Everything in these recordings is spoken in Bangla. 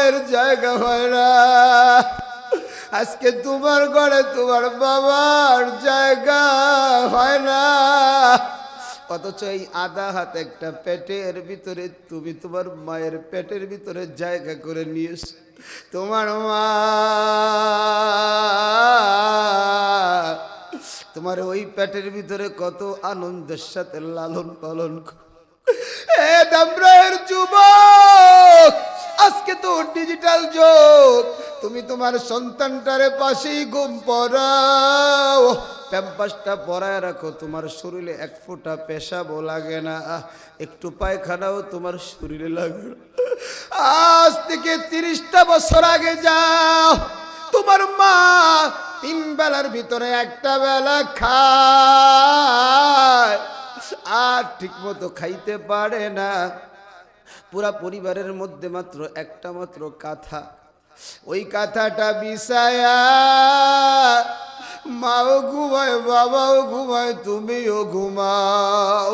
মায়ের জায়গা হয় না, আজকে তোমার ঘরে তোমার বাবার জায়গা হয় না, অথচ এই আধা হাত একটা পেটের ভিতরে তুমি তোমার মায়ের পেটের ভিতরে জায়গা করে নিয়েছ। তোমার মা তোমার ওই পেটের ভিতরে কত আনন্দের সাথে লালন পালন করে। এ দামরায়ের যুবক, আজকে তো ডিজিটাল যুগ, তুমি তোমার সন্তানটারে পাশেই ঘুম পড়াও, প্যাম্পাসটা পরায় রাখো, তোমার শরীরে এক ফোঁটা পেশাবও লাগে না, একটু পায়খানাও তোমার শরীরে লাগে না। আজ থেকে 30টা বছর আগে যাও, তোমার মা 3 বেলার ভিতরে একটা বেলা খায়, আর ঠিক মতো খাইতে পারে না। পুরা পরিবারের মধ্যে মাত্র একটা মাত্র কাঁথা, ওই কাঁথাটা বিছায়া মাও ঘুমায়, বাবাও ঘুমায়, তুমিও ঘুমাও।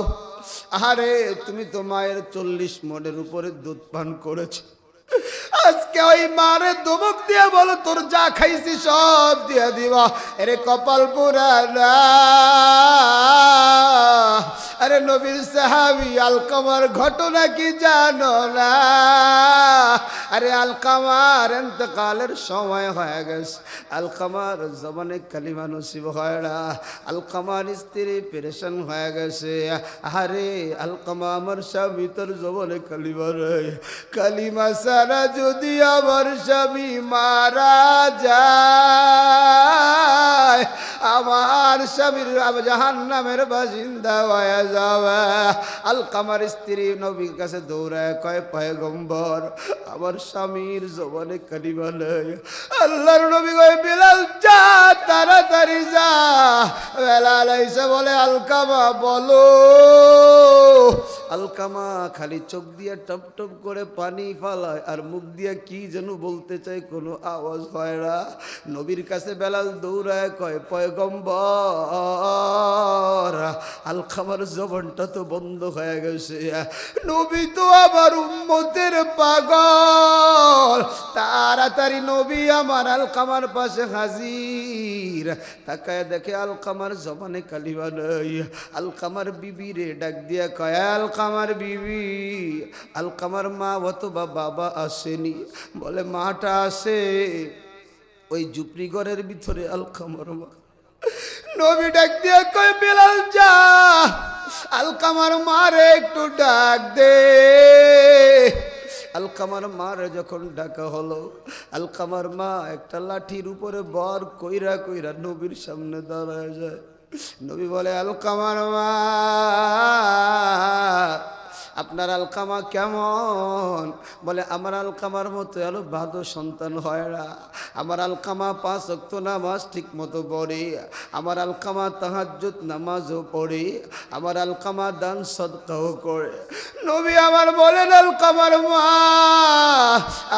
আরে তুমি তো মায়ের 40 মণের উপরে দুধ পান করেছ, আজকে ওই মারে ধমক দিয়ে বলো তোর যা খাইছি সব দিয়ে দিবা। এরে কপাল পোড়া না, আরে নবীর সাহাবী আলকামার ঘটনা কি জানো না? আরে আলকামার ইন্তেকালের সময় হয়ে গেছে, আলকামার জবানে কালিমা নসিব হয় না, আলকামার স্ত্রী পেরেশান হয়ে গেছে। আরে আলকামা আমার স্বামী তোর জবানে কালিমা রে, কালিমা সারা যদি আমার স্বামী মারা যায়, আমার স্বামীর জাহান্নামের বাসিন্দা হয়ে যাবে। আলকামার স্ত্রী নবীর কাছে দৌড়ায় কয়, পয়গম্বর আমার স্বামীর জবানে কালিমা নেই। আল্লাহর নবী কয়, বিলাল যা, তাড়াতাড়ি যা। বেলাল এসে বলে, আলকামা বলো। আলকামা খালি চোখ দিয়ে টপ টপ করে পানি ফালায়, আর মুখ দিয়ে কি যেন বলতে চায়, কোনো আওয়াজ হয় না। নবীর কাছে বেলাল দৌড়ায় কয়, পয়গম্বর আলকামার জবানটা তো বন্ধ হয়ে গেছে, নবী তো আমার উম্মতের পাগল। তাড়াতাড়ি নবী আমার আলকামার পাশে হাজির, তাকায় দেখে আলকামার জবানে কালিমা নেই। আলকামার বিবি রে ডাক দিয়া কয়, আলকামার বিবি, আলকামার মা অথবা বাবা আসেনি? বলে মাটা আসে, ওই ঝুপড়ি ঘরের ভিতরে আলকামার মা। নবী ডাক দিয়া কয়, বেলাল যা, আলকামার মারে একটু ডাক দে। আলকামার মারে যখন ডাকা হলো, আলকামার মা একটা লাঠির উপরে বর কইরা কইরা নবীর সামনে দাঁড়ায় যায়। নবী বলে, আলকামার মা, আপনার আলকামা কেমন? বলে, আমার আলকামার মতো আরো ভালো সন্তান হয় না। আমার আলকামা 5 ওয়াক্ত নামাজ ঠিক মতো পড়ে, আমার আলকামা তাহাজ্জুদ নামাজও পড়ে, আমার আলকামা দান সদকাও করে। নবী আমার বলেন, আলকামার মা,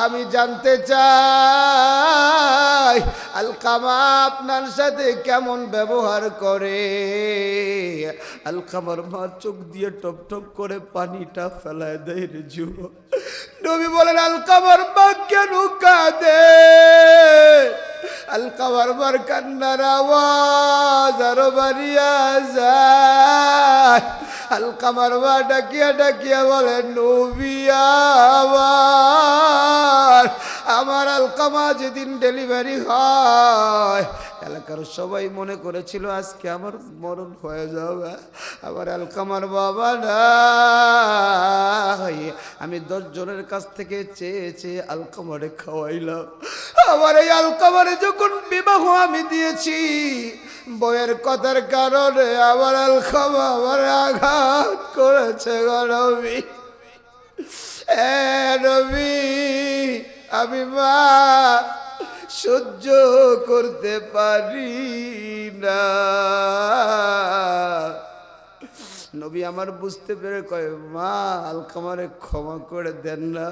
আমি জানতে চাই আলকামা আপনার সাথে কেমন ব্যবহার করে। আলকামার মা চোখ দিয়ে টপ টপ করে পানিটা ফেলায় দেয় রে যুবক। নবী বলেন, আলকামার মা কেন কাঁদে? আলকামার মার কান্নার আওয়াজ আরো বাড়িয়া যায়। আলকামার মা ডাকিয়া ডাকিয়া বলে, নবী আমার আলকামা যেদিন ডেলিভারি হয়, এলাকার সবাই মনে করেছিল আজকে আমার মরণ হয়ে যাবে। আমার আলকামার বাবা নাই, আমি 10 জনের কাছ থেকে চেয়ে চেয়ে আলকামারে খাওয়াইলাম। আমার এই আলকামারে যখন বিবাহ আমি দিয়েছি, বইয়ের কথার কারণে আমার আলকামা আমার আঘাত করেছে গো নবী। নবী, আমি মা সহ্য করতে পারি না। নবী আমার বুঝতে পেরে কয়, মা আলকামারে ক্ষমা করে দেন না।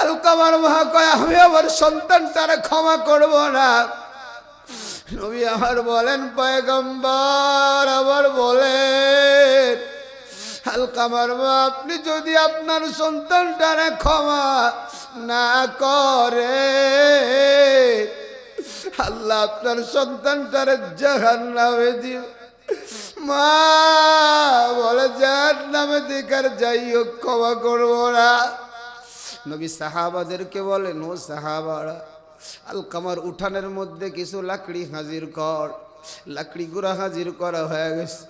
আলকামার মা কয়, আমি আমার সন্তানটারে ক্ষমা করব না। নবী আমার বলেন, পয়গম্বর আমার বলেন, আলকামার মা, আপনি যদি আপনার সন্তানটারে ক্ষমা না করে, আল্লাহ আপনার সন্তানটারে জাহান্নামে দিও। মা বলে জাহান্নামে দিকার যাই হোক ক্ষমা করবো না। নবী সাহাবাদেরকে বলেন, ও সাহাবারা, আলকামার উঠানের মধ্যে কিছু লাকড়ি হাজির কর। লাকড়ি গুড়া হাজির করা হয়ে গেছে।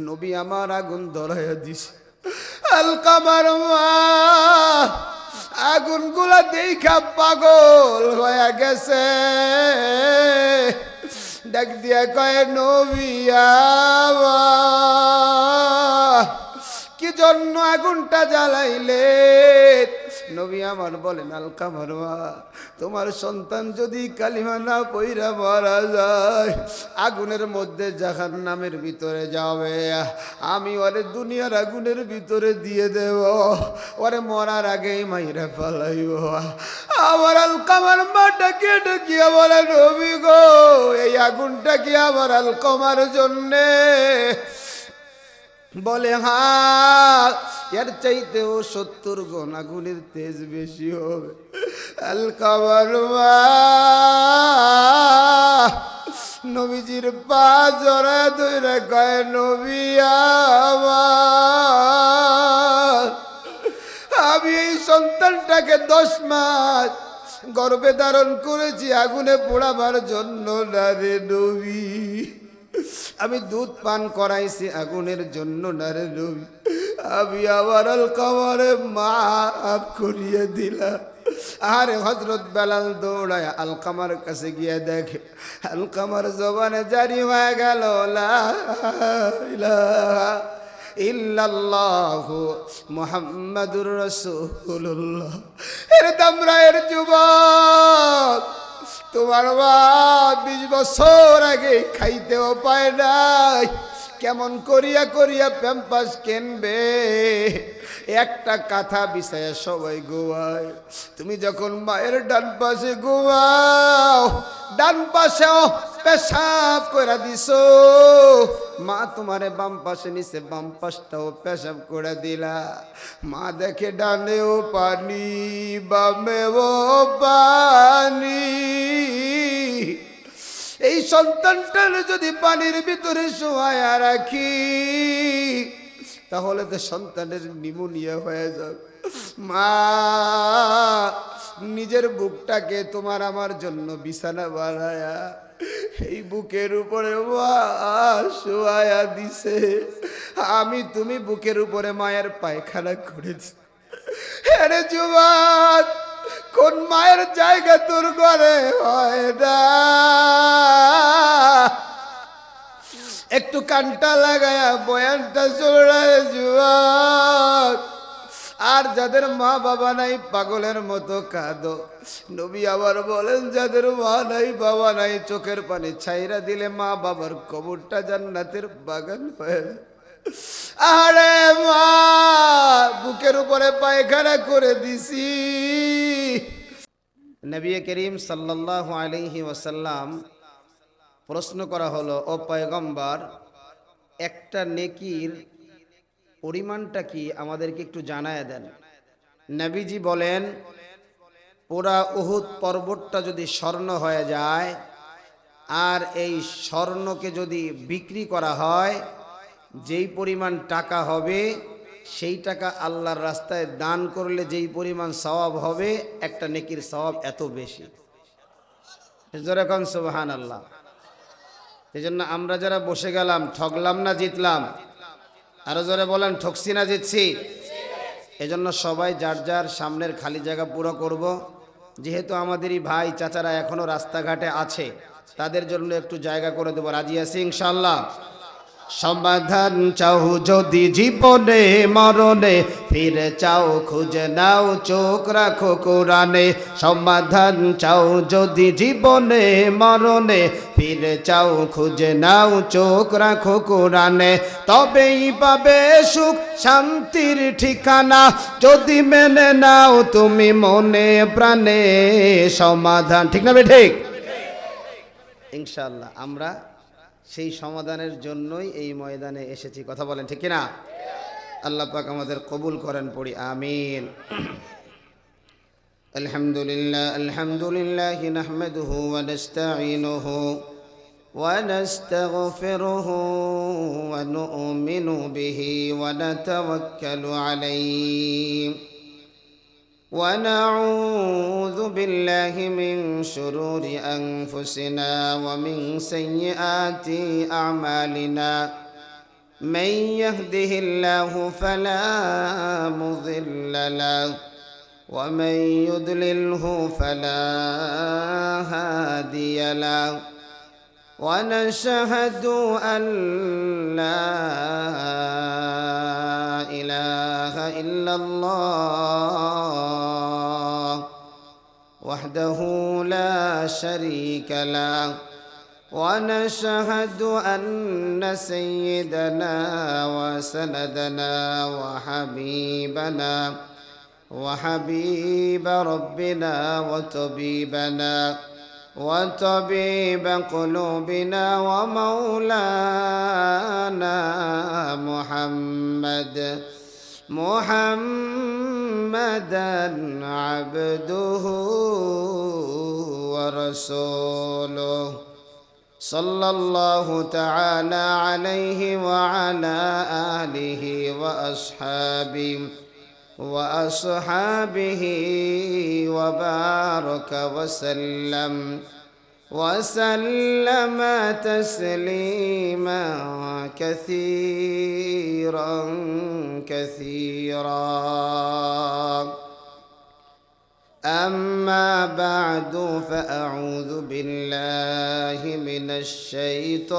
নবী আমার আগুন ধরাইয়া দিছে। আলকামার মা আগুন গুলা দেখা পাগল হয়ে গেছে। ডাক দিয়া কয়, নবী আমার, কি জন্য আগুনটা জ্বালাইলে? নবী আমার বলেন, আলকামার মা, তোমার সন্তান যদি কালিমা না পইরা মারা যায়, আগুনের মধ্যে জাহান্নামের ভিতরে যাবে। আমি ওরে দুনিয়ার আগুনের ভিতরে দিয়ে দেব, ওরে মরার আগেই মাইরা ফেলাইব। আমার আলকামার মা ডাকে ডাকিয়া বলে, নবী গো, এই আগুনটা কি আমার আলকামার জন্যে? বলে, হ্যাঁ, এর চাইতেও 70 গুণ আগুনের তেজ বেশি হবে। আলকামার মা নবীজির পা জড়ায় ধরে কয়, নবী আমার, আমি এই সন্তানটাকে 10 মাস গর্ভে ধারণ করেছি আগুনে পোড়াবার জন্য না রে নবী। আমি দুধ পান করাইছি আগুনের জন্য না রে নবী। আমি আমার আলকামারে মাফ করিয়ে দিলাম। আরে হযরত বেলাল দৌড়ায় আলকামার কাছে গিয়ে দেখে আলকামার জবানে জারি হয়ে গেল, লা ইলাহা ইল্লাল্লাহু মুহাম্মাদুর রাসূলুল্লাহ। এর দামরায়ের যুবক, তোমার মা 20 বছর আগে খাইতেও পায় নাই, কেমন করিয়া করিয়া প্যাম্পাস কিনবে? একটা কাঁথা বিছায়া সবাই ঘুমায়। তুমি যখন মায়ের ডান পাশে ঘুমাও, ডান পাশেও পেশাব করে দিছো, মা তোমারে বাম পাশে নিচে বাম পাশটাও পেশাব করে দিলা। মা দেখে ডানেও পানি বামেও পানি। এই সন্তানটার যদি পানির ভিতরে শোয়া রাখি, তাহলে তো সন্তানের নিউমোনিয়া হয়ে যাবে। মা নিজের বুকটাকে তোমার আমার জন্য বিছানা বানায়া এই বুকের উপরে শোয়া দিছে। আমি তুমি বুকের উপরে মায়ের পায়খানা করেছি। আরে যুবক, কোন মায়ের জায়গা তোর ঘরে হয় না? একটু কানটা লাগায়া বয়ানটা চড়ায় যুবক। আর যাদের মা বাবা নাই পাগলের মতো কাঁদো। নবী আবার বলেন, যাদের মা নাই বাবা নাই চোখের পানি ছাইরা দিলে মা বাবার কবরটা জান্নাতের বাগান হয়ে যায়। আরে মা, বুকের উপরে পায়খানা করে দিছি। নবী করিম সাল্লাল্লাহু আলাইহি ওয়াসাল্লাম প্রশ্ন করা হলো, ও পয়গম্বর, একটা নেকির পরিমাণটা কি আমাদেরকে একটু জানায় দেন। নবীজি বলেন, পুরা উহুদ পর্বতটা যদি স্বর্ণ হয়ে যায়, আর এই স্বর্ণকে যদি বিক্রি করা হয়, যেই পরিমাণ টাকা হবে সেই টাকা আল্লাহর রাস্তায় দান করলে যেই পরিমাণ সওয়াব হবে, একটা নেকির সওয়াব এত বেশি। যেরকম সুবহানাল্লাহ। এই জন্য আমরা যারা বসে গেলাম, ঠকলাম না জিতলাম? আরো জোরে বলেন, ঠকছি না জিতছি? এজন্য সবাই যার যার সামনের খালি জায়গা পুরো করব। যেহেতু আমাদেরই ভাই চাচারা এখনো রাস্তাঘাটে আছে, তাদের জন্য একটু জায়গা করে দেব। রাজি আছি ইনশাআল্লাহ? সমাধান চাও যদি জীবনে মরণে, ফিরে চাও খুঁজে নাও চোখ রাখো কোরআনে। সমাধান চাও যদি জীবনে মরণে, ফিরে চাও খুঁজে নাও চোখ রাখো কোরআনে। তবেই পাবে সুখ শান্তির ঠিকানা, যদি মেনে নাও তুমি মনে প্রাণে সমাধান। ঠিক না বে ঠিক? ইনশাআল্লাহ আমরা সেই সমাধানের জন্যই এই ময়দানে এসেছি। কথা বলেন ঠিক কিনা? আল্লাহ পাক আমাদের কবুল করেন, পড়ি আমিন। الحمد لله نحمده ونستعينه ونستغفره ونؤمن به ونتوكل عليه ونعوذ بالله من شرور أنفسنا ومن سيئات أعمالنا من يهده الله فلا مضل له ومن يضلله فلا هادي له ونشهد أن لا إله إلا الله وحده لا شريك له ونشهد أن سيدنا وسندنا وحبيب ربنا وطبيب قلوبنا ومولانا محمدا عبده ورسوله صلى الله تعالى عليه وعلى آله وأصحابه وبارك وسلم تسليما كثيرا أما بعد فأعوذ بالله من الشيطان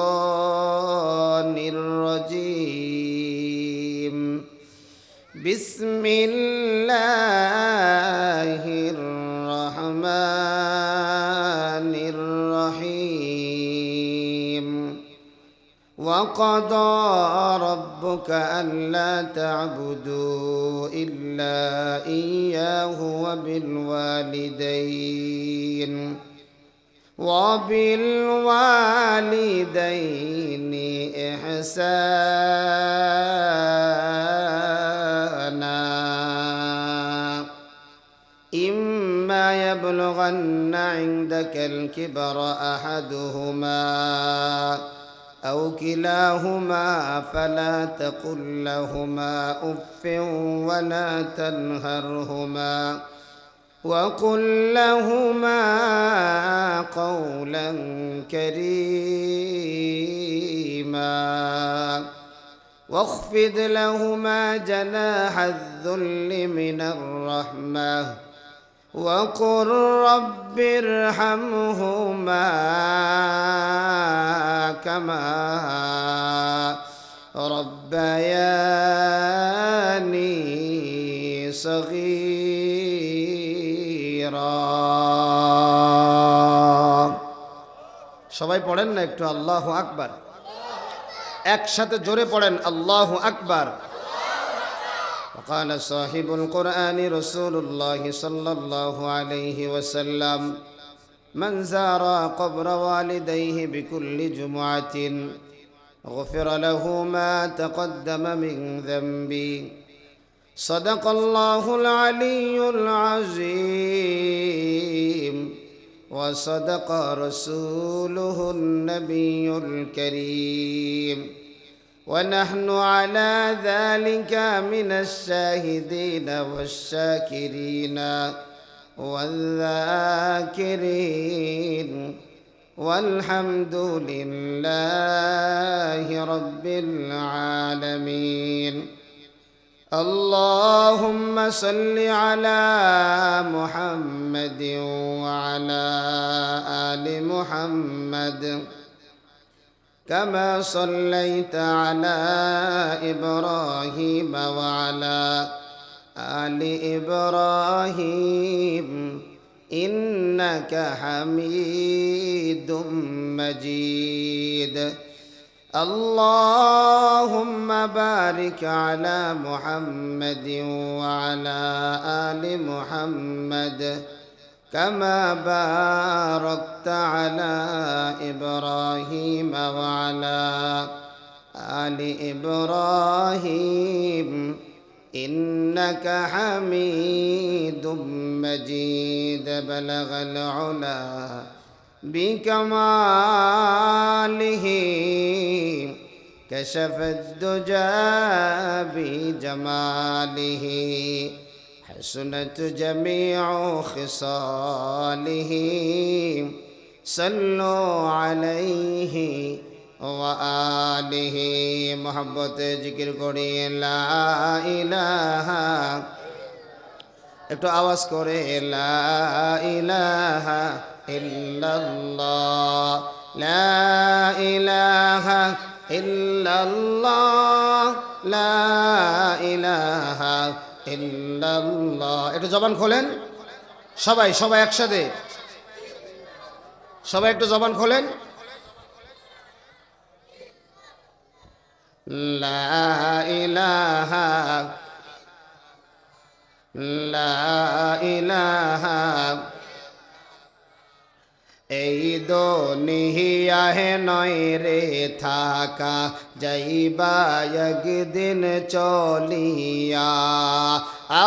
الرجيم بسم الله الرحمن الرحيم وقضى ربك ألا تعبدوا إلا إياه وبالوالدين إحسانا إما يبلغن عندك الكبر أحدهما أو كلاهما فلا تقل لهما أف ولا تنهرهما وقل لهما قولا كريما واخفض لهما جناح الذل من الرحمة وقل رب ارحمهما كما ربياني صغيرا সবাই পড়েন না একটু আল্লাহু আকবার একসাথে জোরে পড়েন আল্লাহু আকবার وقال صاحب القرآن رسول الله صلى الله عليه وسلم من زار قبر والديه بكل جمعة غفر له ما تقدم من ذنبه صدق الله العلي العظيم وصدق رسوله النبي الكريم ونحن على ذلك من الشاهدين والشاكرين والذاكرين والحمد لله رب العالمين اللهم صل على محمد وعلى آل محمد كما صليت على إبراهيم وعلى آل إبراهيم إنك حميد مجيد اللهم بارك على محمد وعلى آل محمد كما باركت على إبراهيم وعلى آل إبراهيم إنك حميد مجيد بلغ العلا بكماله كشف الدجى بجماله حسنت جميع خصاله صلوا عليه وآله محبت जिक्र করি লা ইলাহা একটু আওয়াজ করে লা ইলাহা ইল্লাল্লাহ লা ইলাহা ইল্লাল্লাহ লা ইলাহা ইল্লাল্লাহ একটু জবান খোলেন সবাই সবাই একসাথে সবাই একটু জবান খোলেন লা ইলাহা লা ইলাহা এই দুনিয়ায় নয় রে থাকা যাইবা একদিন চলিয়া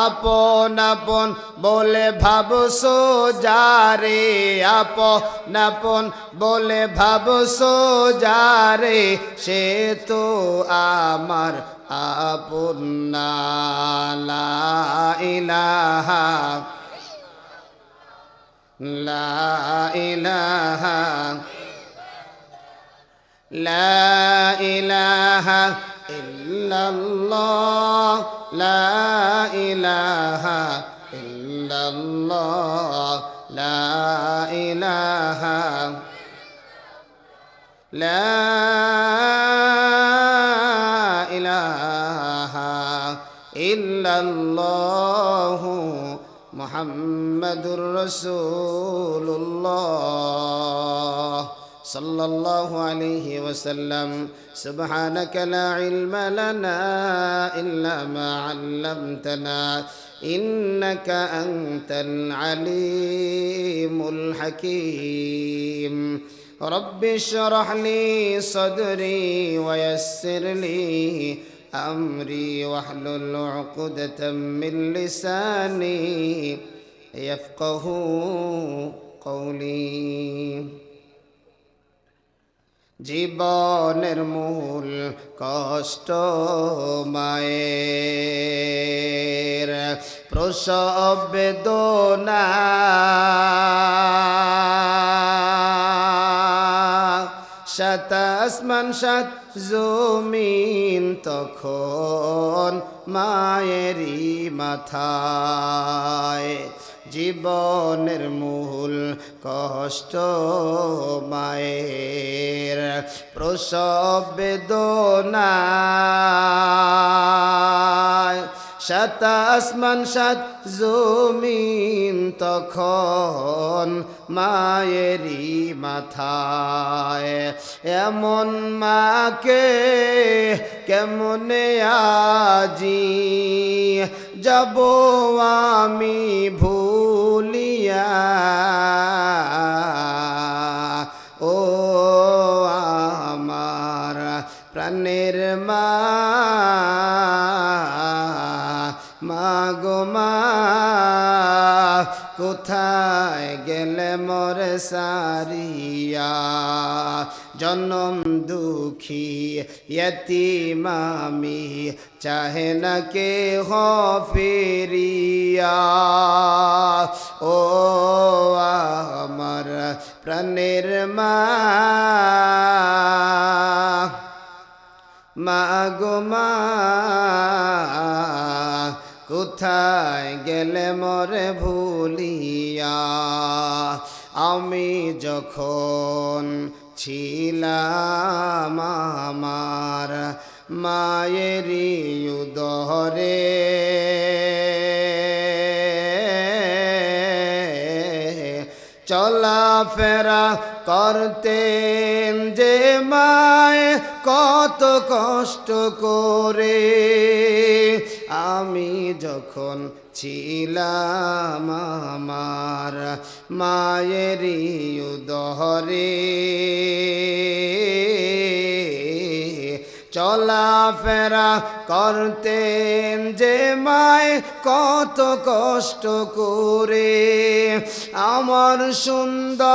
আপন আপন বলে ভাবছো যারে আপন আপন বলে ভাবছো যারে সে তো আমার আপন না লা ইলাহা লা ইলাহা লা ইলাহা ইল্লাল্লাহ লা ইলাহা ইল্লাল্লাহ লা ইলাহা লা ইলাহা ইল্লাল্লাহ মুহাম্মাদুর রাসূলুল্লাহ সাল্লাল্লাহু আলাইহি ওয়াসাল্লাম সুবহানাকা লা ইলমা লানা ইল্লা মা 'আল্লামতানা ইন্নাকা আনতাল আলিমুল হাকীম রব্বি ইশরাহ লি সাদরি ওয়া ইয়াসসির লি أمري واحلل عقدة من لساني يفقه قولي জীবনের মূল কষ্ট মায়ের প্রসব বেদনা সাত আসমান সাত জমিন তখন মায়েরই মাথায় জীবনের মূল কষ্ট মায়ের প্রসব বেদনা সাত আসমান সাত জমিন তখন মায়েরই মাথায় এমন মাকে কেমনে আজি যাব আমি ভুলিয়া ও আমার প্রাণের মা মাগো মা কোথায় গেলে মোরে সারিয়া জনম দুঃখী यतीम আমি চাহে না কে ফিরিয়া ও আমার প্রাণের মা মাগো মা কোথায় গেলে মোরে ভুলিয়া আমি যখন ছিলাম আমার মায়েরই উদরে চলাফেরা করতেন যে মায় কত কষ্ট করে আমি যখন ছিলাম আমার মায়েরই উদরে চলাফেরা করতেন যে মায় কত কষ্ট করে, আমার সুন্দর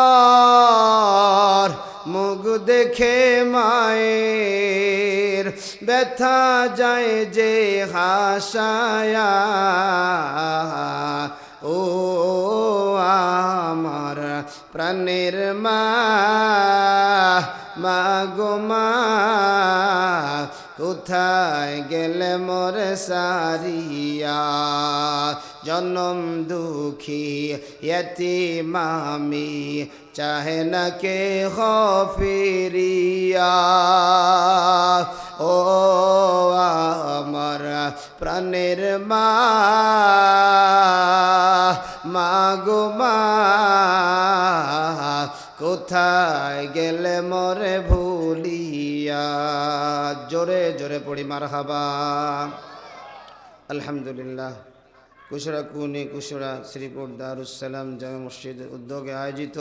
মুখ দেখে মায়ের ব্যথা যায় যে হাসায়া। ও আমার প্রাণের মা, মা গো মা, কোথায় গেলে মোর সারিয়া। জনম দুঃখী यतीम আমি, চাহে না কে ফিরিয়া। ও আমার প্রাণের মা, মা গো মা, কোথায় গেলে মোরে ভুলিয়া। জোরে জোরে পড়ি মারহাবা। আলহামদুলিল্লাহ। কুশরা কুনি কুশরা শ্রীপুর দারুসালাম জামে মসজিদের উদ্যোগে আয়োজিত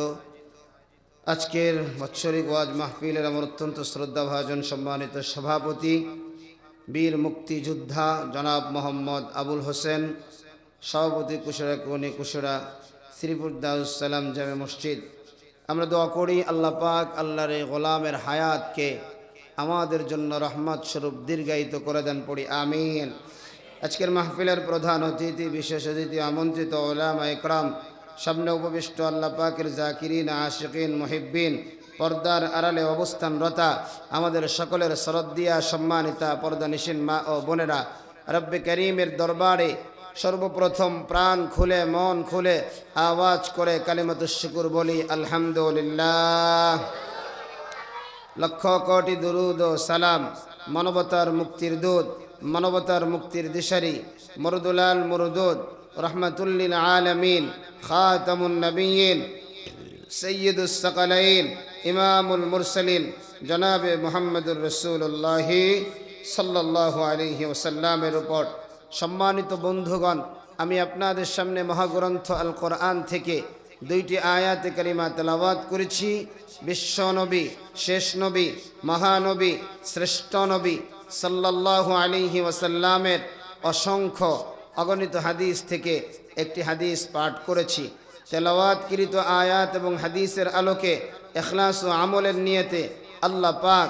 আজকের বাৎসরিক ওয়াজ মাহফিলের আমার অত্যন্ত শ্রদ্ধাভাজন সম্মানিত সভাপতি বীর মুক্তিযোদ্ধা জনাব মোহাম্মদ আবুল হোসেন, সভাপতি কুশরা কুনি কুশরা শ্রীপুর দারুসালাম জামে মসজিদ। আমরা দোয়া করি আল্লাহ পাক আল্লাহর এই গোলামের হায়াতকে আমাদের জন্য রহমত স্বরূপ দীর্ঘায়িত করে দেন, পড়ি আমিন। আজকের মাহফিলের প্রধান অতিথি, বিশেষ অতিথি, আমন্ত্রিত উলামা ইকরাম, সামনে উপবিষ্ট আল্লাহ পাকের জাকিরিন, আশিকিন, মুহিব্বিন, পর্দার আড়ালে অবস্থানরতা আমাদের সকলের শ্রদ্ধা সম্মানিতা পর্দানিশীন মা ও বোনেরা, রব্বে করিমের দরবারে সর্বপ্রথম প্রাণ খুলে মন খুলে আওয়াজ করে কালিমাতুশ শুকর বলি আলহামদুলিল্লাহ। লক্ষ কোটি দুরুদ ও সালাম মানবতার মুক্তির দূত, মানবতার মুক্তির দিশারি, মরদুলাল মুরদুদ, রহমাতুল্লিল আলামিন, খাতামুন নবিয়্যিন, সৈয়দুস সাকালাইন, ইমামুল মুরসালিন, জনাবে মুহাম্মদুর রাসূলুল্লাহ সাল্লাল্লাহু আলাইহি ওয়াসাল্লামের উপর। সম্মানিত বন্ধুগণ, আমি আপনাদের সামনে মহাগ্রন্থ আল কোরআন থেকে দুইটি আয়াতে কারিমা তেলাওয়াত করেছি। বিশ্বনবী, শেষ নবী, মহানবী, শ্রেষ্ঠ নবী সাল্লাল্লাহু আলাইহি ওয়াসাল্লামের অসংখ্য অগণিত হাদিস থেকে একটি হাদিস পাঠ করেছি। তেলাওয়াতকৃত আয়াত এবং হাদিসের আলোকে ইখলাস ও আমলের নিয়তে আল্লাহ পাক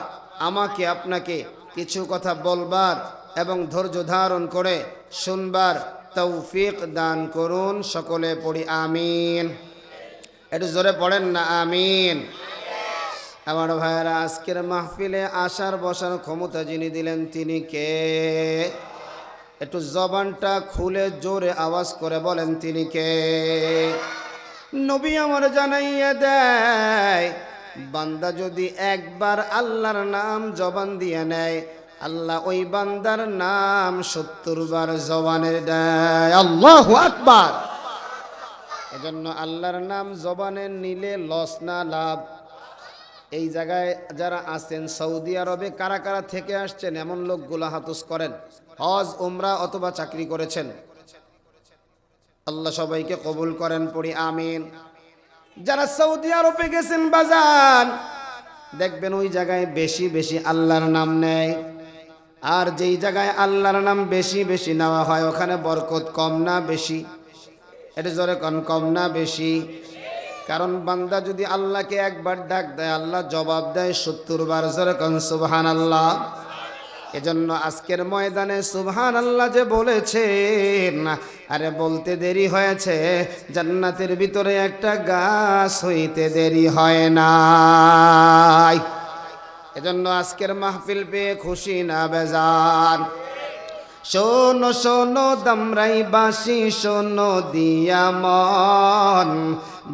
আমাকে আপনাকে কিছু কথা বলবার এবং ধৈর্য ধারণ করে শুনবার তৌফিক দান করুন। সকলে পড়ি আমিন। একটু জোরে পড়েন না আমিন। আমার ভাইয়েরা, আজকের মাহফিলে আসার বসার ক্ষমতা যিনি দিলেন তিনি কে? একটু জবানটা খুলে জোরে আওয়াজ করে বলেন তিনি কে? নবী আমার জানাইয়া দেয়, বান্দা যদি একবার আল্লাহর নাম জবান দিয়ে নেয়, আল্লাহ ওই বান্দার নাম 70 বার জবানে দেয়। আল্লাহু আকবার। এজন্য আল্লাহর নাম জবানে নিলে লস না লাভ? এই জায়গায় যারা আছেন সৌদি আরবে, কারা কারা থেকে আসছেন এমন লোকগুলো হাতুস করেন, হজ উমরা অথবা চাকরি করেছেন। আল্লাহ সবাইকে কবুল করেন, পড়ি আমিন। যারা সৌদি আরবে গেছেন বাজান, দেখবেন ওই জায়গায় বেশি বেশি আল্লাহর নাম নেয়, আর যেই জায়গায় আল্লাহর নাম বেশি বেশি নেওয়া হয় ওখানে বরকত কম না বেশি? এটা জোরে কন, কম না বেশি? কারণ বান্দা যদি আল্লাহকে একবার ডাক দেয় আল্লাহ জবাব দেয় 70 বার। জোরে কন সুবহানাল্লাহ। এজন্য আজকের ময়দানে সুবহানাল্লাহ যে বলেছেন, আরে বলতে দেরি হয়েছে, জান্নাতের ভিতরে একটা গাছ হইতে দেরি হয় নাই। এজন্য আজকের মাহফিল পেয়ে খুশি না বেজার? শোনো শোনো দামরাই বাঁশি, শোনো দিয়া মন,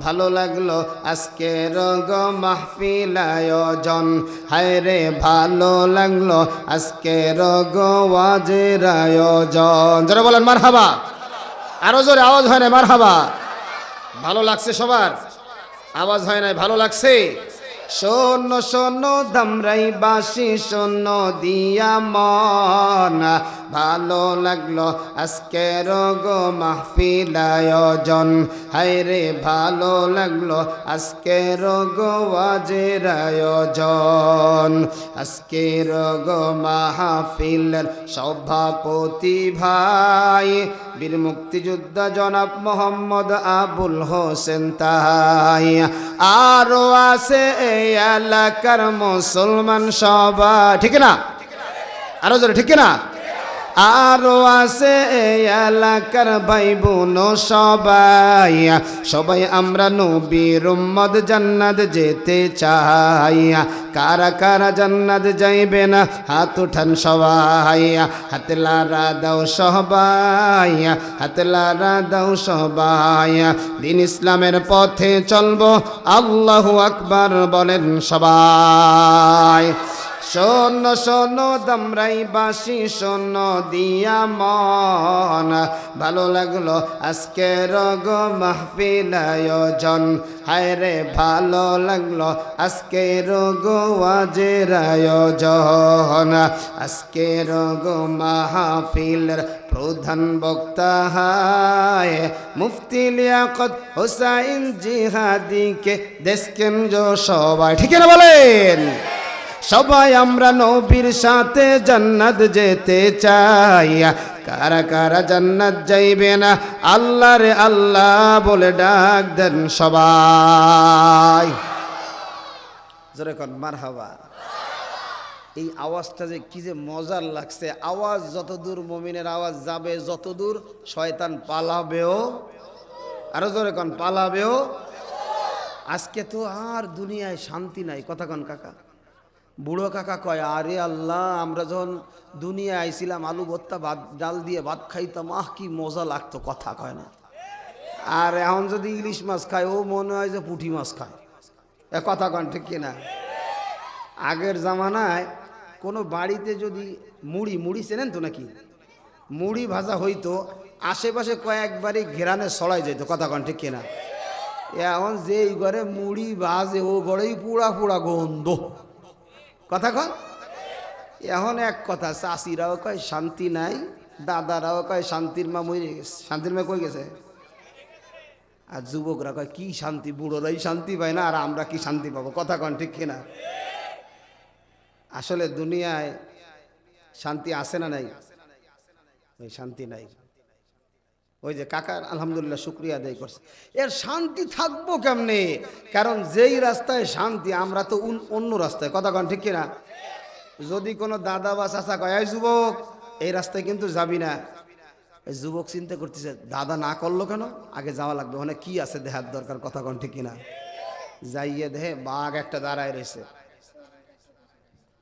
ভালো লাগলো আজকের গো মাহফিল আয়োজন। হায় রে ভালো লাগলো আজকের গো ওয়াজের আয়োজন। যারা বলেন মারহাবা। আরো জোরে আওয়াজ হয় না মারহাবা? ভালো লাগছে সবার? আওয়াজ হয় নাই? ভালো লাগছে? শোনো শোনো ধামরাই বাসি শোনো দিয়া মন, ভালো লাগলো আজকের গো মাহফিল আয়োজন, হায়রে ভালো লাগলো আজকের গো ওয়াজের আয়োজন। আজকের গো মাহফিলের সভাপতি ভাই বীর মুক্তিযোদ্ধা জনাব মোহাম্মদ আবুল হোসেন তাই, আরো আছে এই এলাকার মুসলমান সবাই, ঠিক না? আরো জোরে ঠিক না? আরো আছে এই এলাকার ভাই বোন সবাই, সবাই আমরা নবীর উম্মত জান্নাত যেতে চাই। কারা কারা জান্নাত যাইবে না হাত উঠান সবাই, হাত লারা দাও সবাই, হাত লারা দাও সবাই। দিন ইসলামের পথে চলবো আল্লাহু আকবার বলেন সবাই। শোনো শোনো ধামরাই বাসি শোনো দিয়া মন, ভালো লাগলো আজকের গো মাহফিল আয়োজন, হায়রে ভালো লাগলো আজকের গো ওয়াজের আয়োজন। আজকের গো মাহফিলের প্রধান বক্তা হায় মুফতি লিয়াকত হোসাইন জিহাদিকে দেখেন যে সবাই, ঠিক না বলেন? সবাই আমরা নবীর সাথে জান্নাত যেতে চাই। কারা কারা জান্নাত যাইবে না আল্লাহ রে আল্লাহ বলে ডাক দেন সবাই। জোরে কোন মারহাবা। এই আওয়াজটা যে কি যে মজার লাগছে, আওয়াজ যতদূর মুমিনের আওয়াজ যাবে যতদূর শয়তান পালাবেও, আরো জোরে কোন পালাবেও। আজকে তো আর দুনিয়ায় শান্তি নাই, কথা কোন কাকা? বুড়ো কাকা কয় আরে আল্লাহ, আমরা যখন দুনিয়ায় আইছিলাম আলু ভর্তা ভাত ডাল দিয়ে ভাত খাইতাম, আহ কি মজা লাগতো, কথা কয় না। আর এখন যদি ইলিশ মাছ খায় ও মনে হয় যে পুঁটি মাছ খায়, এ কথা কন ঠিক কিনা? আগের জামানায় কোনো বাড়িতে যদি মুড়ি চেনেন তো নাকি, মুড়ি ভাজা হইতো আশেপাশে কয়েকবারই ঘেরানে ছড়াই যেত, কথা কন ঠিক কিনা? এখন যেই ঘরে মুড়ি ভাজে ও ঘরেই পুরা পুরা গন্ধ, কথা কন। এখন এক কথা, চাষিরাও কয় শান্তি নাই, দাদারাও কয় শান্তির মা মরে গেছে। শান্তির মা কই গেছে? আর যুবকরা কয় কি শান্তি, বুড়োরাই শান্তি পায় না আর আমরা কি শান্তি পাবো, কথা কন ঠিক কিনা? আসলে দুনিয়ায় শান্তি আছে না নাই? ওই শান্তি নাই। ওই যে কাকা আলহামদুলিল্লাহ শুকরিয়া আদায় করছে, এর শান্তি থাকবো কেমনে? কারণ যেই রাস্তায় শান্তি আমরা তো অন্য রাস্তায়, কথা কন ঠিক কিনা? যদি কোনো দাদা বা চাচা কয় এই যুবক এই রাস্তায় কিন্তু যাবি না, এই যুবক চিন্তা করতেছে দাদা না করলো কেন, আগে যাওয়া লাগবে, ওখানে কি আছে দেখার দরকার, কথা কন ঠিক কিনা? যাইয়ে দেখে বাঘ একটা দাঁড়ায় রয়েছে,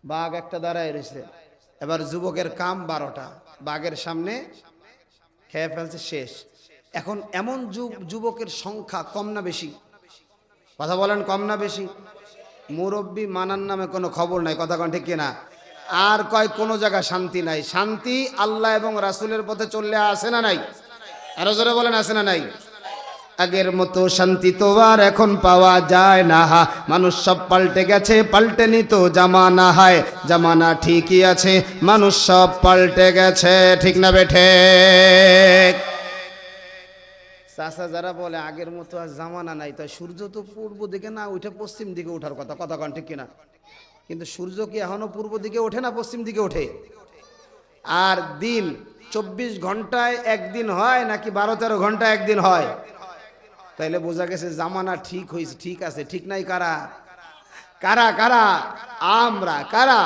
বাঘ একটা দাঁড়ায় রয়েছে। এবার যুবকের কাম 12টা, বাঘের সামনে খেয়ে ফেলছে, শেষ। এখন এমন যুবকের সংখ্যা কম না বেশি, কথা বলেন কম না বেশি? মুরব্বী মানার নামে কোনো খবর নাই, কথা কন ঠিক কিনা? আর কয় কোনো জায়গায় শান্তি নাই। শান্তি আল্লাহ এবং রাসূলের পথে চললে আসে না নাই? আরো জোরে বলেন আসে না নাই? আগের মতো শান্তি তো আর এখন পাওয়া যায় না, মানুষ সব পাল্টে গেছে, পাল্টে নিত জামানা, হায় জামানা ঠিকই আছে, মানুষ সব পাল্টে গেছে, ঠিক না বেঠে? চাষা যারা বলে আগের মতো আর জামানা নাই, তাই সূর্য তো পূর্ব দিকে না উঠে পশ্চিম দিকে ওঠার কথা, কথা কন ঠিক কিনা? কিন্তু সূর্য কি এখনো পূর্ব দিকে ওঠে না পশ্চিম দিকে ওঠে? আর দিন 24 ঘন্টায় একদিন হয় নাকি 12-13 ঘন্টায় একদিন হয়? তাইলে বোঝা গেছে জামানা ঠিক হয়েছে, ঠিক আছে। ঠিক নাই কারা? কারা কারা? আমরা। কারা?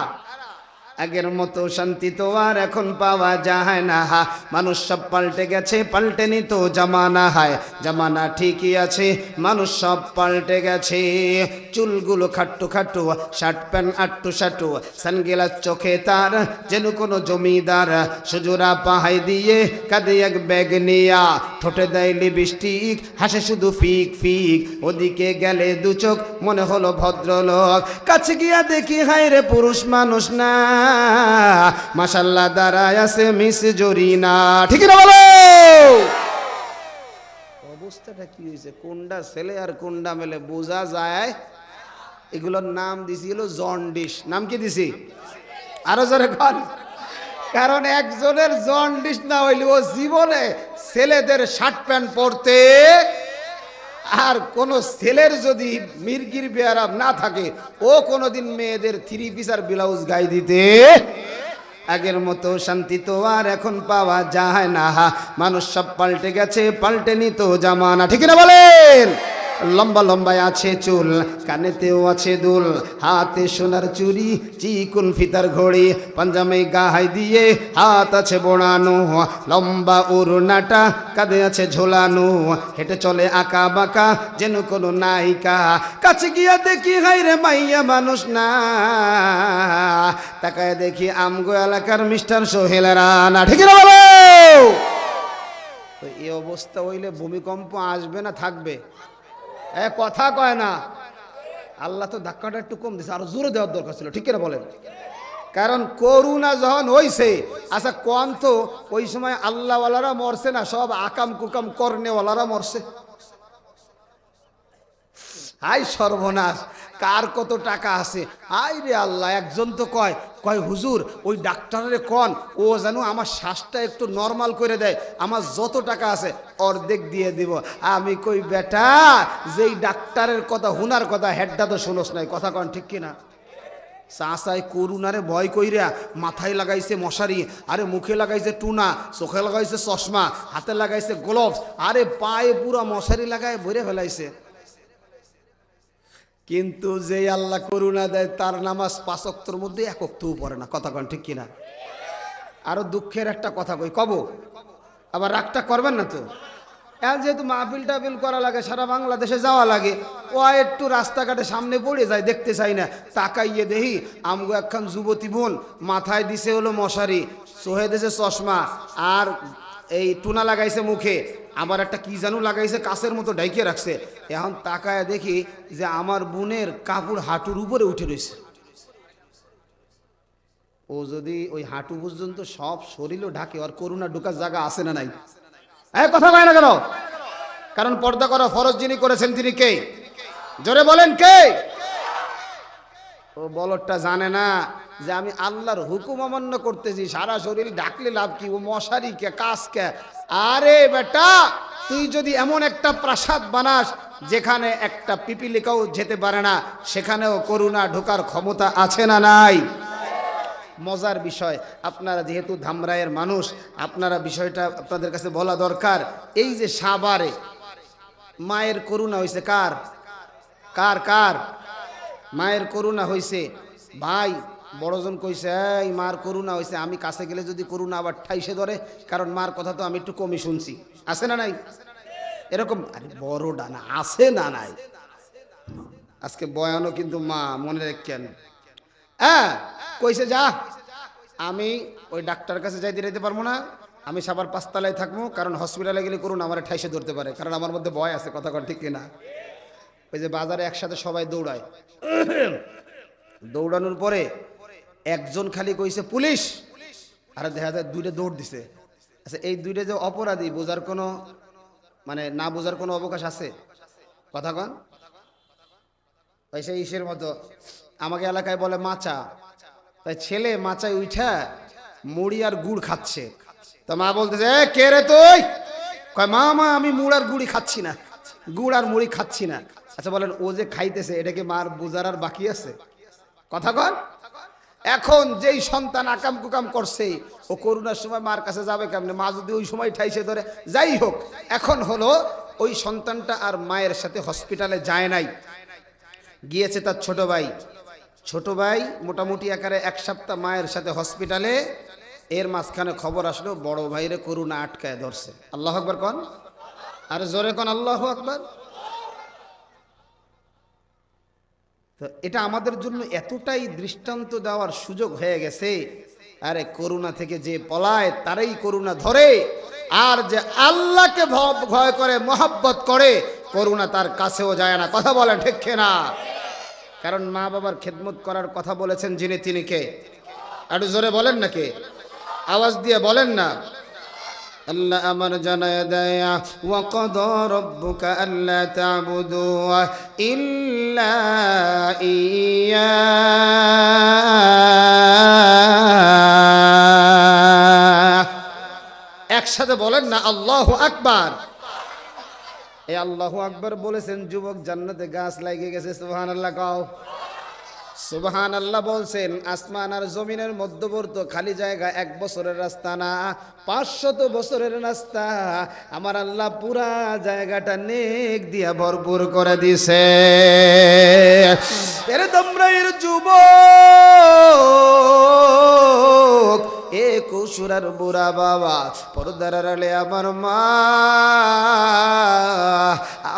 আগের মতো শান্তি তো আর এখন পাওয়া যায় না, মানুষ সব পাল্টে গেছে, পাল্টে নিত জামানা, হায় জামানা ঠিকই আছে, মানুষ সব পাল্টে গেছে। চুলগুলো খাট্টু খাট্টু, শার্ট প্যান্ট আট্টু সাট্টু, সানগ্লাস চোখে তার যেন কোনো জমিদার, সুজোরা পাহাই দিয়ে কাঁদে এক ব্যাগ নিয়া, ঠোঁটে দেয় লিপস্টিক, হাসে শুধু ফিক ফিক, ওদিকে গেলে দু চোখ মনে হলো ভদ্রলোক, কাছে গিয়া দেখি হায় রে পুরুষ মানুষ না, মাশাআল্লাহ দাঁড়ায় আছে মিস জরিনা, ঠিক না বলো? অবস্থাটা কি হয়েছে, কোনটা ছেলে আর কোনটা মেলে বোঝা যায়? এগুলোর নাম দিছি হলো জন্ডিস। নাম কি দিছি? আরো জোরে কন। কারণ একজনের জন্ডিস না হইলে ও জীবনে ছেলেদের শার্ট প্যান্ট পরতে, আর কোন ছেলের যদি মির্গির বেয়ারাম না থাকে ও কোনোদিন মেয়েদের থ্রি পিস আর ব্লাউজ গায়ে দিতে। আগের মতো শান্তি তো আর এখন পাওয়া যায় না, মানুষ সব পাল্টে গেছে, পাল্টেনি তো জামানা। ঠিক না বলেন? লম্বা লম্বায় আছে চুল, কানেতেও আছে দুল, হাতে সোনার চুড়ি, চিকুন ফিতার ঘড়ি, পাঞ্জামে গাহাই দিয়ে হাত আছে বোড়ানো, লম্বা ওড়নাটা কাঁধে আছে ঝোলানো, হেঁটে চলে আঁকা বাঁকা যেন কোনো নায়িকা। কাছে গিয়া দেখি হাই রে মাইয়া মানুষ না, তাকায় দেখি আমগো এলাকার মিস্টার সোহেল রানা। ঠিক না বলো? তো এই অবস্থা হইলে ভূমিকম্প আসবে না থাকবে? কথা কয় না। আল্লাহ তো ধাক্কাটা একটু কম দিছে, আরো জোরে দেওয়ার দরকার ছিল। ঠিক না বলেন? কারণ করুণা যখন হইছে, আচ্ছা কম তো ওই সময় আল্লাহওয়ালারা মরছে না, সব আকাম কুকাম করনেওয়ালারা মরছে। হাই সর্বনাশ, কার কত টাকা আছে। আই রে আল্লাহ, একজন তো কয় হুজুর ওই ডাক্তারের কন ও যেন আমার শ্বাসটা একটু নর্মাল করে দেয়, আমার যত টাকা আছে অর্ধেক দিয়ে দিব। আমি কই বেটা, যেই ডাক্তারের কথা হুনার কথা হেডটা তো শুনোস নাই। কথা কন ঠিক কিনা? চাষায় করুণারে ভয় কইরা মাথায় লাগাইছে মশারি, আরে মুখে লাগাইছে টুনা, চোখে লাগাইছে চশমা, হাতে লাগাইছে গ্লোভস, আরে পায়ে পুরা মশারি লাগায় ভরে ফেলাইছে। কিন্তু যে আল্লাহ করুণা দেয় তার নামাজ 5 ওয়াক্তের মধ্যে 1 ওয়াক্তও পড়ে না। কথা কন ঠিক কিনা? আরো দুঃখের একটা কথা কই, কব আবার রাগটা করবেন না তো। যেহেতু মাহফিল টাফিল করা লাগে, সারা বাংলাদেশে যাওয়া লাগে, ও একটু রাস্তাঘাটে সামনে পড়ে যায়, দেখতে চাই না। তাকাইয়ে দেখি আমগো একখান যুবতী বোন মাথায় দিছে হলো মশারি, চোহে দিছে চশমা, আর এই টুনা লাগাইছে মুখে, আবার একটা কি জানু লাগাইছে কাছের মতো ঢাইকে রাখছে। এখন তাকায় দেখি যে আমার বোনের কাপড় হাঁটুর উপরে উঠে রয়েছে। ও যদি ওই হাঁটু পর্যন্ত সব শরীরও ঢাকে, আর করুণা ঢুকার জায়গা আছে না নাই? কথা কয় না কেন? কারণ পর্দা করা ফরজ যিনি করেছেন তিনি কে? জোরে বলেন কে? ও বলদটা জানে না যে আমি আল্লাহর হুকুম অমান্য করতেছি, সারা শরীর ঢাকলে লাভ কি? ও মশারি কে, কাজ কে? আরে বেটা, তুই যদি এমন একটা প্রাসাদ বানাস যেখানে একটা পিপিলিকাও যেতে পারে না, সেখানেও করুণা ঢোকার ক্ষমতা আছে না নাই? মজার বিষয়, আপনারা যেহেতু ধামরাইয়ের মানুষ, আপনারা বিষয়টা আপনাদের কাছে বলা দরকার। এই যে সাভারে মায়ের করুণা হয়েছে, কার কার কার মায়ের করুণা হয়েছে? ভাই বড়জন কইছে এই মার করুণা হয়েছে, আমি কাছে গেলে যদি করুণা আবার ঠাইসে ধরে, কারণ মার কথা তো আমি একটু কমই শুনছি। আছে না নাই এরকম? আরে বড় ডানা আছে না নাই? আজকে বয়ানও কিন্তু মা মনে রাখেন। কইছে যা আমি ওই ডাক্তার কাছে যাইতে পারবো না, আমি সবার 5 তলায় থাকবো, কারণ হসপিটালে গেলে করুন আমার ঠাইসে ধরতে পারে, কারণ আমার মধ্যে ভয় আছে। কথা কর ঠিক কিনা? ওই যে বাজারে একসাথে সবাই দৌড়ায়, দৌড়ানোর পরে একজন খালি কইছে পুলিশ, আর দেখা যায় 2টা দৌড় দিছে। আচ্ছা এই 2টা যে অপরাধী, বোঝার কোনো মানে না বোঝার কোনো অবকাশ আছে? কথা কন। পয়সা ইসের মতো আমাকে এলাকায় বলে মাচা, তাই ছেলে মাচায় উঠা মুড়ি আর গুড় খাচ্ছে, তো মা বলতেছে এ কে রে তুই? কয় মা আমি মুড় আর গুড়ি খাচ্ছি না, গুড় আর মুড়ি খাচ্ছি না। আচ্ছা বলেন ও যে খাইতেছে এটা কি মার বোঝার আর বাকি আছে? কথা কন। এখন যেই সন্তান আকাম কুকাম করছে ও করুণার সময় মার কাছে যাবে কেমনে? মা যদি ওই সময় ঠাইসে ধরে, যাই হোক, এখন হলো ওই সন্তানটা আর মায়ের সাথে হসপিটালে যায় নাই, গিয়েছে তার ছোট ভাই মোটামুটি আকারে 1 সপ্তাহ মায়ের সাথে হসপিটালে। এর মাঝখানে খবর আসলো বড় ভাইরে করুণা আটকায় ধরছে। আল্লাহু আকবার কন, আর জোরে কন আল্লাহু আকবার। তো এটা আমাদের জন্য এতটাই দৃষ্টান্ত দেওয়ার সুযোগ হয়ে গেছে, আরে করুণা থেকে যে পলায় তারই করুণা ধরে, আর যে আল্লাহকে ভয় করে মহব্বত করে করুণা তার কাছেও যায় না। কথা বলেন ঠিক না? কারণ মা বাবার খেদমত করার কথা বলেছেন যিনি, তিনি কে? একটু জোরে বলেন না কে? আওয়াজ দিয়ে বলেন না। আল্লাহ আমার জানায় দেয় ওয়াকাদা রাব্বুকা আল্লা তা'বুদু ইল্লা ইয়্যা একসাথে বলেন না আল্লাহু আকবার। এই আল্লাহু আকবার বলেছেন যুবক জান্নাতে গাছ লাগিয়ে গেছে, সুবহানাল্লাহ কও। সুবহানাল্লাহ বলছেন আসমান আর জমিনের মধ্যবর্তী খালি জায়গা 1 বছরের রাস্তা না, 500 বছরের রাস্তা। আমার আল্লাহ পুরা জায়গাটা নেক দিয়া ভরপুর করে দিছে। এর তোমরা এর যুবক এ কুসুরার বুড়া বাবা পর্দার আড়ালে আমার মা,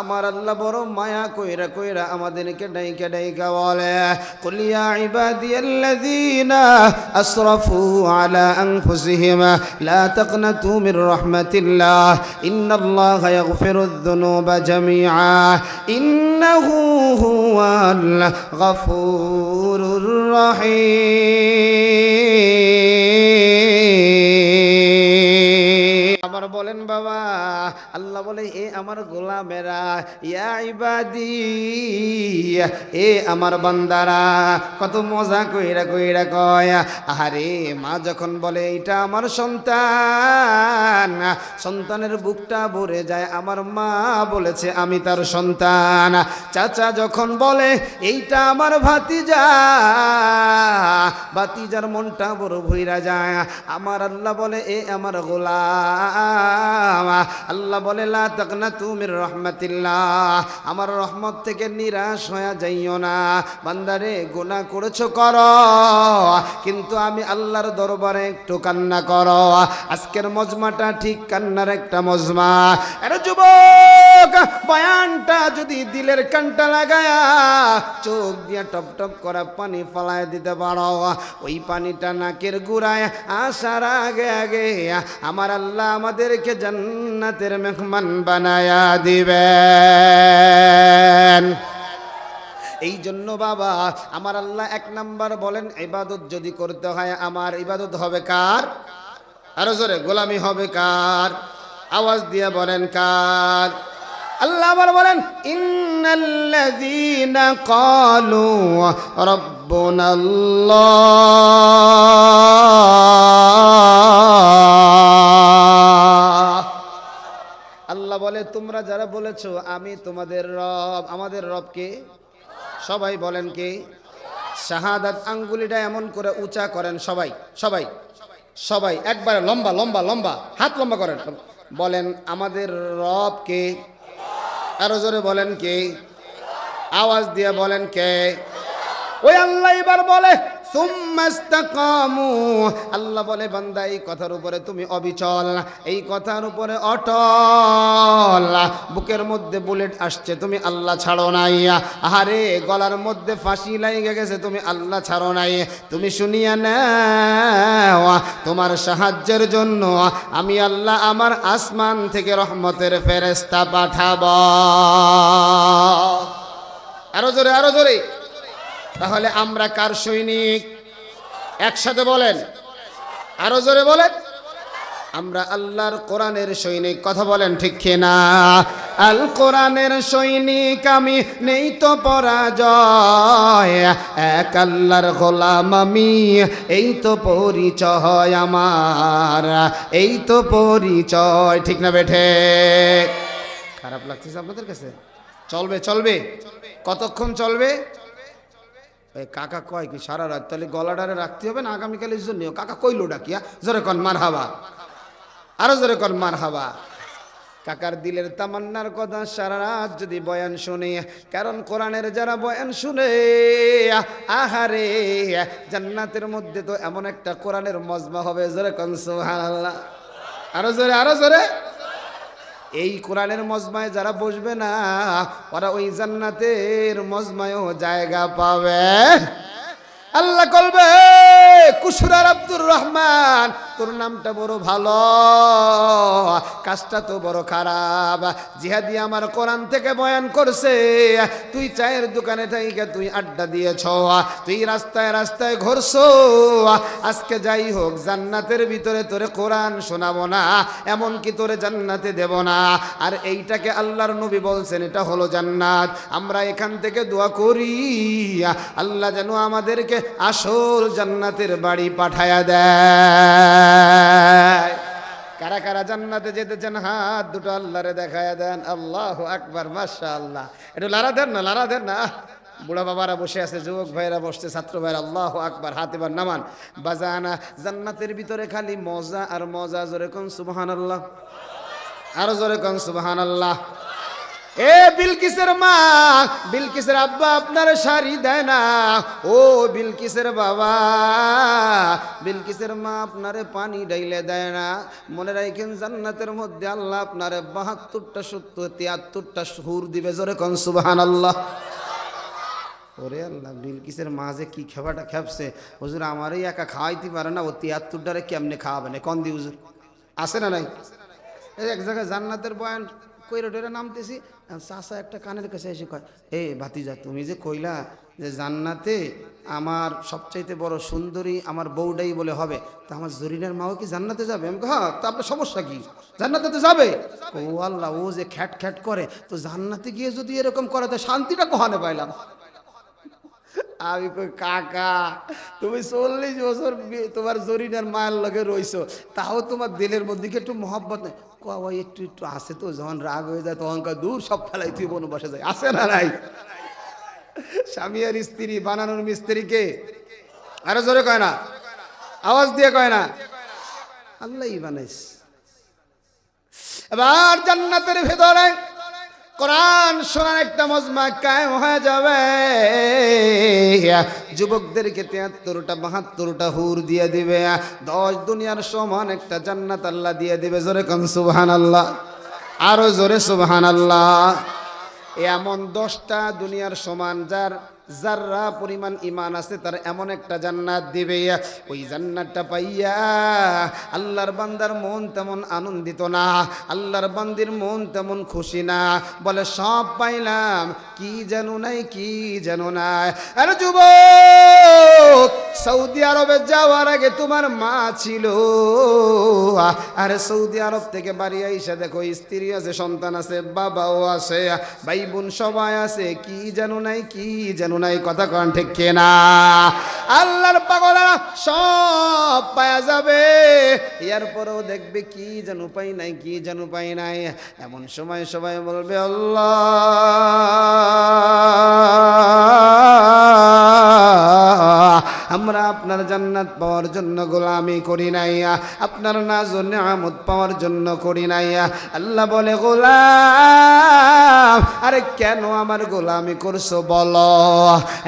আমার আল্লাহ বড় মায়া কইরা কইরা আমাদেরকে ডাইকা ডাইকা বলে কুল ইয়া ইবাদিয়াল্লাযীনা আসরাফু আলা আনফুসিহিম লা তাকনাতু মির রাহমাতিল্লাহ ইন্নাল্লাহা ইয়াগফিরুয যুনুবা জামিআ ইন্নাহু হুয়াল গফুরুর রহিম। আমার বলেন বাবা, আল্লাহ বলে এ আমার গোলামেরা, ইয়া ইবাদি এ আমার বান্দারা, কত মজা কইরা কইরা কয়। আরে মা যখন বলে এটা আমার সন্তান, সন্তানের বুকটা ভরে যায়। আমার মা বলেছে আমি তার সন্তান। চাচা যখন বলে এইটা আমার ভাতিজা, ভাতিজার মনটা বড় ভইরা যায়। আমার আল্লাহ বলে এ আমার গোলাম, আল্লাহ বলে লা তাকনাতু মির রাহমাতিল্লাহ, আমার রহমত থেকে নিরাশ হয়ে যাইও না। বান্দারে গুনাহ করেছো করো, কিন্তু আমি আল্লাহর দরবারে একটু কান্না করো। আজকের মজমাটা ঠিক কান্নার একটা মজমা। আরে যুবক, বয়ানটা যদি দিলের কানটা লাগায়া চোখ দিয়ে টপ টপ করা পানি ফলায় দিতে পারো, ওই পানিটা নাকের গুড়ায় আসার আগে আগে আমার আল্লাহ আমাদেরকে জান্নাতের মেহমান বানায়া দিবেন। এই জন্য বাবা আমার আল্লাহ 1 নাম্বার বলেন ইবাদত যদি করতে হয়, আমার ইবাদত হবে কার? আরো জোরে, গোলামি হবে কার? আওয়াজ দিয়ে বলেন কার? আল্লাহ আবার বলেন ইন্নাল্লাযীনা ক্বালু রাব্বুনাল্লাহ, আল্লাহ বলে তোমরা যারা বলেছো আমি তোমাদের রব, আমাদের রব কে? সবাই বলেন কে? শাহাদাত আঙ্গুলিটা এমন করে উঁচা করেন সবাই সবাই সবাই, একবারে লম্বা লম্বা লম্বা হাত লম্বা করেন, বলেন আমাদের রব কে? আরো জোরে বলেন কে? আওয়াজ দিয়ে বলেন কে? ওই আল্লাহ এবার বলে সুম্মাস্তাকামু, আল্লাহ বলে বান্দা এই কথার উপরে তুমি অবিচল, এই কথার উপরে অটল। বুকের মধ্যে বুলেট আসছে তুমি আল্লাহ ছাড়ো নাই, আহারে গলার মধ্যে ফাঁসি লাগে গেছে তুমি আল্লাহ ছাড়ো নাই। তুমি শুনিয়া নাও, তোমার সাহায্যের জন্য আমি আল্লাহ আমার আসমান থেকে রহমতের ফেরেশতা পাঠাবো। আরো জোরে আরো জোরে। তাহলে আমরা কার সৈনিক? একসাথে বলেন, আরো জোরে বলেন। আমরা আল্লাহর কোরআনের সৈনিক। কথা বলেন ঠিক কিনা? আল কোরআনের সৈনিক আমি, নেই তো পরাজয়, এক আল্লাহর গোলাম আমি, এই তো পরিচয় আমার, এই তো পরিচয়। ঠিক না বেঠে? খারাপ লাগতেছে আপনাদের কাছে? চলবে চলবে, কতক্ষণ চলবে? কাকা কয় কি সারা রাত? তাহলে গলাডারে রাখতে হবে না আগামীকালের জন্য। কাকা কইলো ডাকিয়া, জোরে কন মার হাবা, আরো জোরে কন মার হাবা। কাকার দিলের তামান্নার কথা সারা রাত যদি বয়ান শুনে, কারণ কোরআনের যারা বয়ান শুনে আহারে জান্নাতের মধ্যে তো এমন একটা কোরআনের মজমা হবে, জোরে কন সুবহানাল্লাহ, আরো জোরে আরো জোরে। এই কোরআনের মজমায় যারা বসবে না ওরা ওই জান্নাতের মজমায়ও জায়গা পাবে। আল্লাহ বলবে কুসুরার আব্দুর রহমান তোর নামটা বড় ভালো, কাজটা তো বড় খারাপ। জিহাদি আমার কোরআন থেকে বয়ান করছে, তুই চায়ের দোকানে থেকে তুই আড্ডা দিয়েছ, তুই রাস্তায় রাস্তায় ঘুরছো, আজকে যাই হোক জান্নাতের ভিতরে তোরে কোরআন শোনাবো না, এমনকি তোরে জান্নাতে দেব না। আর এইটাকে আল্লাহর নবী বলছেন এটা হলো জান্নাত। আমরা এখান থেকে দোয়া করি আল্লাহ যেন আমাদেরকে আসল জান্নাতের বাড়ি পাঠায়া দেয়। কারা কারা জান্নাতে যেতে চান হাত দুটো আল্লাহরে দেখায়া দেন। আল্লাহু আকবার, মাশাআল্লাহ। একটু লারা দেন না, লারা দেন না। বুড়া বাবারা বসে আছে, যুবক ভাইরা বসছে, ছাত্র ভাইরা আল্লাহু আকবার, হাত এবার নামান। বাজানা জান্নাতের ভিতরে খালি মজা আর মজা। জোরে কোন সুবহানাল্লাহ, আরো জোরে কোন সুবহানাল্লাহ। এ বিলকিসের মা, বিলকিসের আব্বা আপনার শাড়ি দেয় না। ও বিলকিসের বাবা, বিলকিসের মা আপনারে পানি ডাইলে দেয় না। মনে রাখেন জান্নাতের মধ্যে আল্লাহ আপনারে 72টা 70 73টা হুর দিবে। জোরে কোন সুবহানাল্লাহ। ওরে আল্লাহ, বিলকিসের মা যে কি খাবারটা খেপছে। হুজুর আমারই একা খাওয়াইতে পারে না, ও 73টারে কেমনে খাওয়াবেন? কন দি হুজুর, আছে না নাই? এক জায়গায় জান্নাতের বয়ান কইরা ডেরা নামতেছি, চাষা একটা কানের কাছে এসে কয়, এ ভাতিজা তুমি যে কইলা যে জান্নাতে আমার সবচাইতে বড় সুন্দরী আমার বউডাই বলে হবে, তা আমার জরিনার মাও কি জান্নাতে যাবে? আমি হ্যাঁ, তা আপনার সমস্যা কি? জান্নাতে তো যাবে। ও আল্লাহ, ও যে খ্যাট খ্যাট করে, তো জান্নাতে গিয়ে যদি এরকম করে তো শান্তিটা কোহানে পাইলাম? আমি কই কাকা, তুমি 40 বছর তোমার জরিনার মায়ের লগে রইছো, তাও তোমার দিলের মধ্যে কি একটু মহব্বত নেই? ওই একটু একটু আসে, তো যখন রাগ হয়ে যায় তখন দূর সব ফেলাই তুই বনে বসে যায়। আসে না নাই? স্বামী আর স্ত্রী বানানোর মিস্ত্রিকে আরো জোরে কয় না, আওয়াজ দিয়ে কয় না, আল্লাহই বানাইস। এবার জান্নাতের ভেতরে কোরআন শোনার একটা মজমা কায়েম হয়ে যাবে। যুবকদেরকে 73টা 72টা হুর দিয়ে দিবে, 10 দুনিয়ার সমান একটা জান্নাত আল্লাহ দিয়ে দিবে। জোরে কোন সুবহানাল্লাহ, আরো জোরে সুবহানাল্লাহ। এমন 10টা দুনিয়ার সমান যার যারা পরিমাণ ইমান আছে তার এমন একটা জান্নাত দিবে। ওই জান্নাতটা পাইয়া আল্লাহর বান্দার মন তেমন আনন্দিত না, আল্লাহর বান্দির মন তেমন খুশি না, বলে সব পাইলাম কি জানো নাই, কি জানো নাই। আরে যুবক, সৌদি আরবে যাওয়ার আগে তোমার মা ছিল, আরে সৌদি আরব থেকে বাড়ি আইসা দেখো স্ত্রী আছে, সন্তান আছে, বাবাও আছে, ভাই বোন সবাই আছে, কি জানো নাই, কি জানো নাই। কথা কন ঠিক কিনা? আল্লাহর পাগলেরা সব পাওয়া যাবে, এরপরেও দেখবে কি জানো পাই নাই, কি জানো পাই নাই। এমন সময় সবাই বলবে আল্লাহ, আমরা আপনার জান্নাত পাওয়ার জন্য গোলামি করি নাই, আপনার নাজ নিয়ামত পাওয়ার জন্য করি নাই। আল্লাহ বলে, গোলাম আরে কেন আমার গোলামি করছো বলো?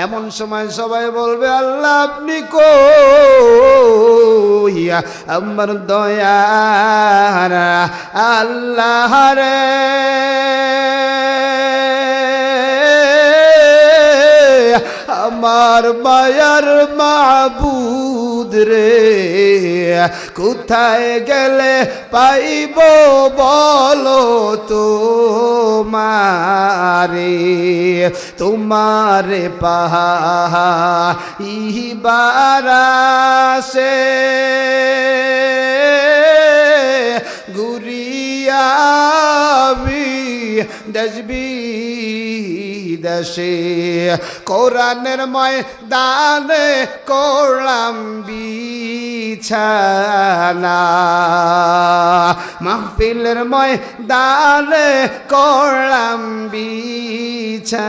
এমন সময় সবাই বলবে আল্লাহ আপনি কই? আমার দয়ার আল্লাহ রে, আমার মায়ার মাবুদ রে, কোথায় গেলে পাইব বলো তোমারে, তোমারে পাইবার আশে ঘুরিয়াবি দেশবি দেশে, কোরআনের ময়দানে করলাম বিছানা, মাহফিলের ময়দানে করলাম বিছানা,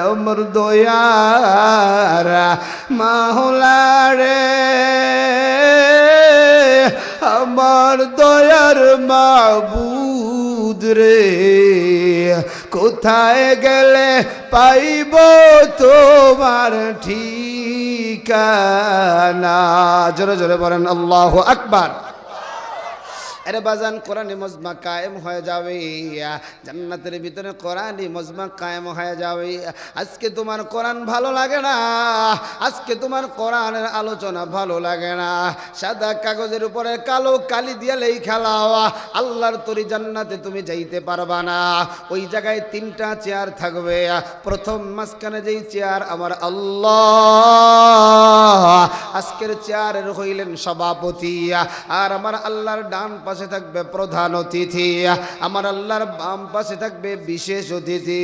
আমার দয়ার মাওলা রে, আমার দয়ার মাবুদ রে, কোথায় গেলে পাইব তোমার ঠিকানা? জোরে জোরে বলেন আল্লাহু আকবার। আরে বাজান কোরআনে মজমা কায়েম হয়ে যাবে, জান্নাতের ভিতরে কোরআনে মজমা কায়েম হয়ে যাবে। আজকে তোমার কোরআন ভালো লাগে না, আজকে তোমার কোরআনের আলোচনা ভালো লাগে না, সাদা কাগজের উপরে কালো কালি দিয়ে লেখা লাওয়া আল্লাহর তরি জান্নাতে তুমি যাইতে পারবা না। ওই জায়গায় 3টা চেয়ার থাকবে, প্রথম মাঝখানে যেই চেয়ার আমার আল্লাহ, আজকের চেয়ারের হইলেন সভাপতি, আর আমার আল্লাহর ডান পাশে থাকবে প্রধান অতিথি, আমার আল্লাহর বাম পাশে থাকবে বিশেষ অতিথি।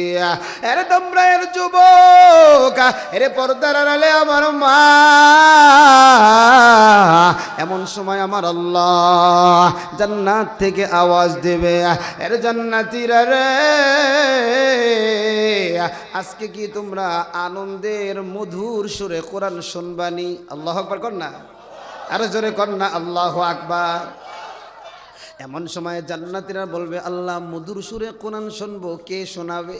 এর তোমরা এর যুবক, এর পর্দার আড়ালে আমার মা, এমন সময় আমার আল্লাহ জান্নাত থেকে আওয়াজ দেবে, এর জান্নাতীরা রে, আজকে কি তোমরা আনন্দের মধুর সুরে কোরআন শুনবানি? আল্লাহু আকবার কর না, আরো জোরে কর না আল্লাহু আকবার। এমন সময় জান্নাতীরা বলবে আল্লাহ মধুর সুরে কোরআন শুনবো, কে শোনাবে?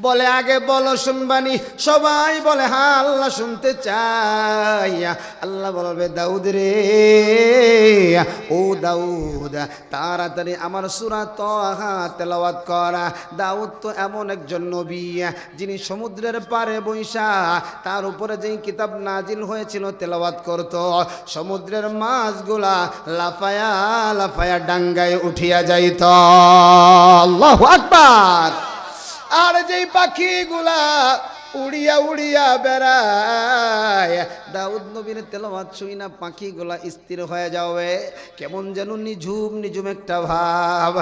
বলে আগে বলো শুনবানি। সবাই বলে হ্যাঁ আল্লাহ শুনতে চাই। আল্লাহ বলবে দাউদ রে, ও দাউদ তাড়াতাড়ি আমার সূরা তাহা তেলাওয়াত করা। দাউদ তো এমন একজন নবী যিনি সমুদ্রের পারে বৈশা তার উপরে যেই কিতাব নাজিল হয়েছিল তেলাওয়াত করত, সমুদ্রের মাছগুলা লাফায়া লাফায়া ডাঙ্গায় উঠিয়া যাইত। আল্লাহু আকবার। আর যেই পাখিগুলা উড়িয়া উড়িয়া বেড়ায়, দাউদ নবীর তেলাওয়াত শুই না পাখিগুলা স্থির হয়ে যাবে, কেমন যেন নিঝুম নিঝুম একটা ভাব।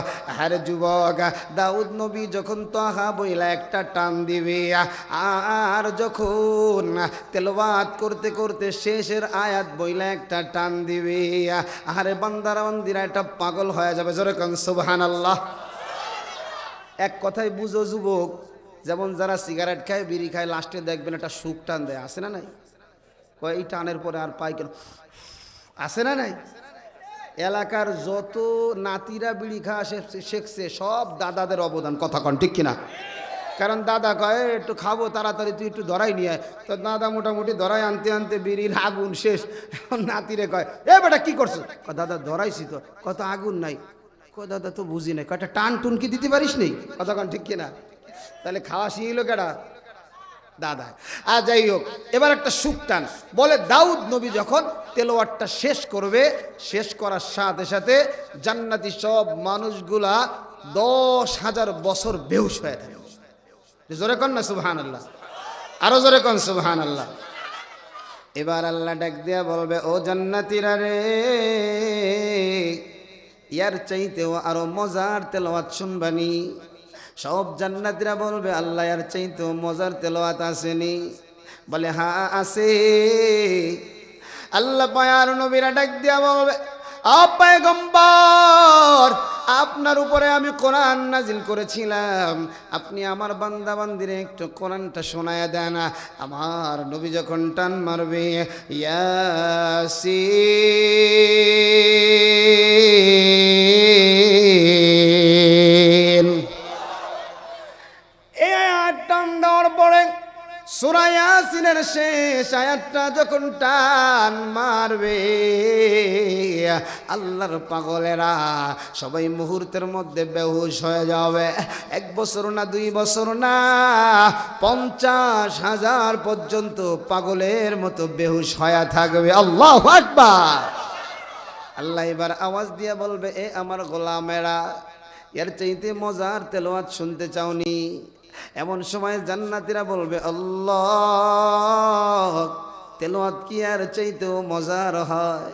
আরে যুবক, দাউদ নবী যখন তাহা বইলা একটা টান দিবে, আর যখন তেলাওয়াত করতে করতে শেষের আয়াত বইলা একটা টান দিবে, আরে বান্দারা বান্দিরা এটা পাগল হয়ে যাবে। জোরে কোন সুবহানাল্লাহ। এক কথায় বুঝো যুবক, যেমন যারা সিগারেট খায় বিড়ি খায় লাস্টে দেখবেন একটা সুখ টান দেয়, আছে না নাই? কয় এই টানের পরে আর পাই কেন, আছে না নাই? এলাকার যত নাতিরা বিড়ি খাওয়া শেখছে সব দাদাদের অবদান, কথা কন ঠিক কিনা? কারণ দাদা কয় একটু খাবো তাড়াতাড়ি, তুই একটু ধরাই নিয়ে, তো দাদা মোটামুটি ধরাই আনতে আনতে বিড়ির আগুন শেষ। নাতিরে কয় এ বেটা কি করছো? দাদা ধরাইছি তো। কত আগুন নাই? দাদা তো বুঝি নাই। কয়টা টান টুন কি দিতে পারিস নি? কতক্ষণ ঠিক কিনা? তাহলে খাওয়া শিখিল কেডা? দাদা। আর যাই হোক, এবার একটা সুখ টান। বলে দাউদ নবী যখন তেলাওয়াতটা শেষ করবে, শেষ করার সাথে সাথে জান্নাতি সব মানুষগুলা 10,000 বছর বেহুশ হয়ে থাকে। জোরে কন না সুবহানাল্লাহ, আরো জোরে কন সুবহানাল্লাহ। এবার আল্লাহ ডাক দিয়া বলবে ও জান্নাতীরা রে, ইয়ার চাইতেও আরো মজার তেলাওয়াত শুনবানি। সব জান্নাতীরা বলবে আল্লাহ এর চাইতেও মজার তেলাওয়াত আসেনি? বলে হ্যাঁ আছে। আল্লাহ পায়ার নবীরা ডাক দিয়া বলবে পয়গম্বর, আপনার উপরে আমি কোরআন নাজিল করেছিলাম, আপনি আমার বান্দা বান্দিরে একটু কোরআনটা শোনায়া দেন। আমার নবী যখন টান মারবে ইয়াসিন, এই আয়াত টান দেওয়ার পরে সূরা ইয়াসিনের শেষ আয়াতটা যখন টান মারবে, আল্লাহর পাগলেরা সবাই মুহূর্তের মধ্যে বেহুশ হয়ে যাবে। 1 বছর না 2 বছর না, 50,000 পর্যন্ত পাগলের মতো বেহুশ হয়ে থাকবে। আল্লাহু আকবার। আল্লাহ এবার আওয়াজ দিয়ে বলবে এ আমার গোলামেরা, এর চাইতে মজার তেলাওয়াত শুনতে চাওনি? এমন সময় জান্নাতীরা বলবে আল্লাহ, তেলাওয়াত কি আর চাইতেও মজার হয়?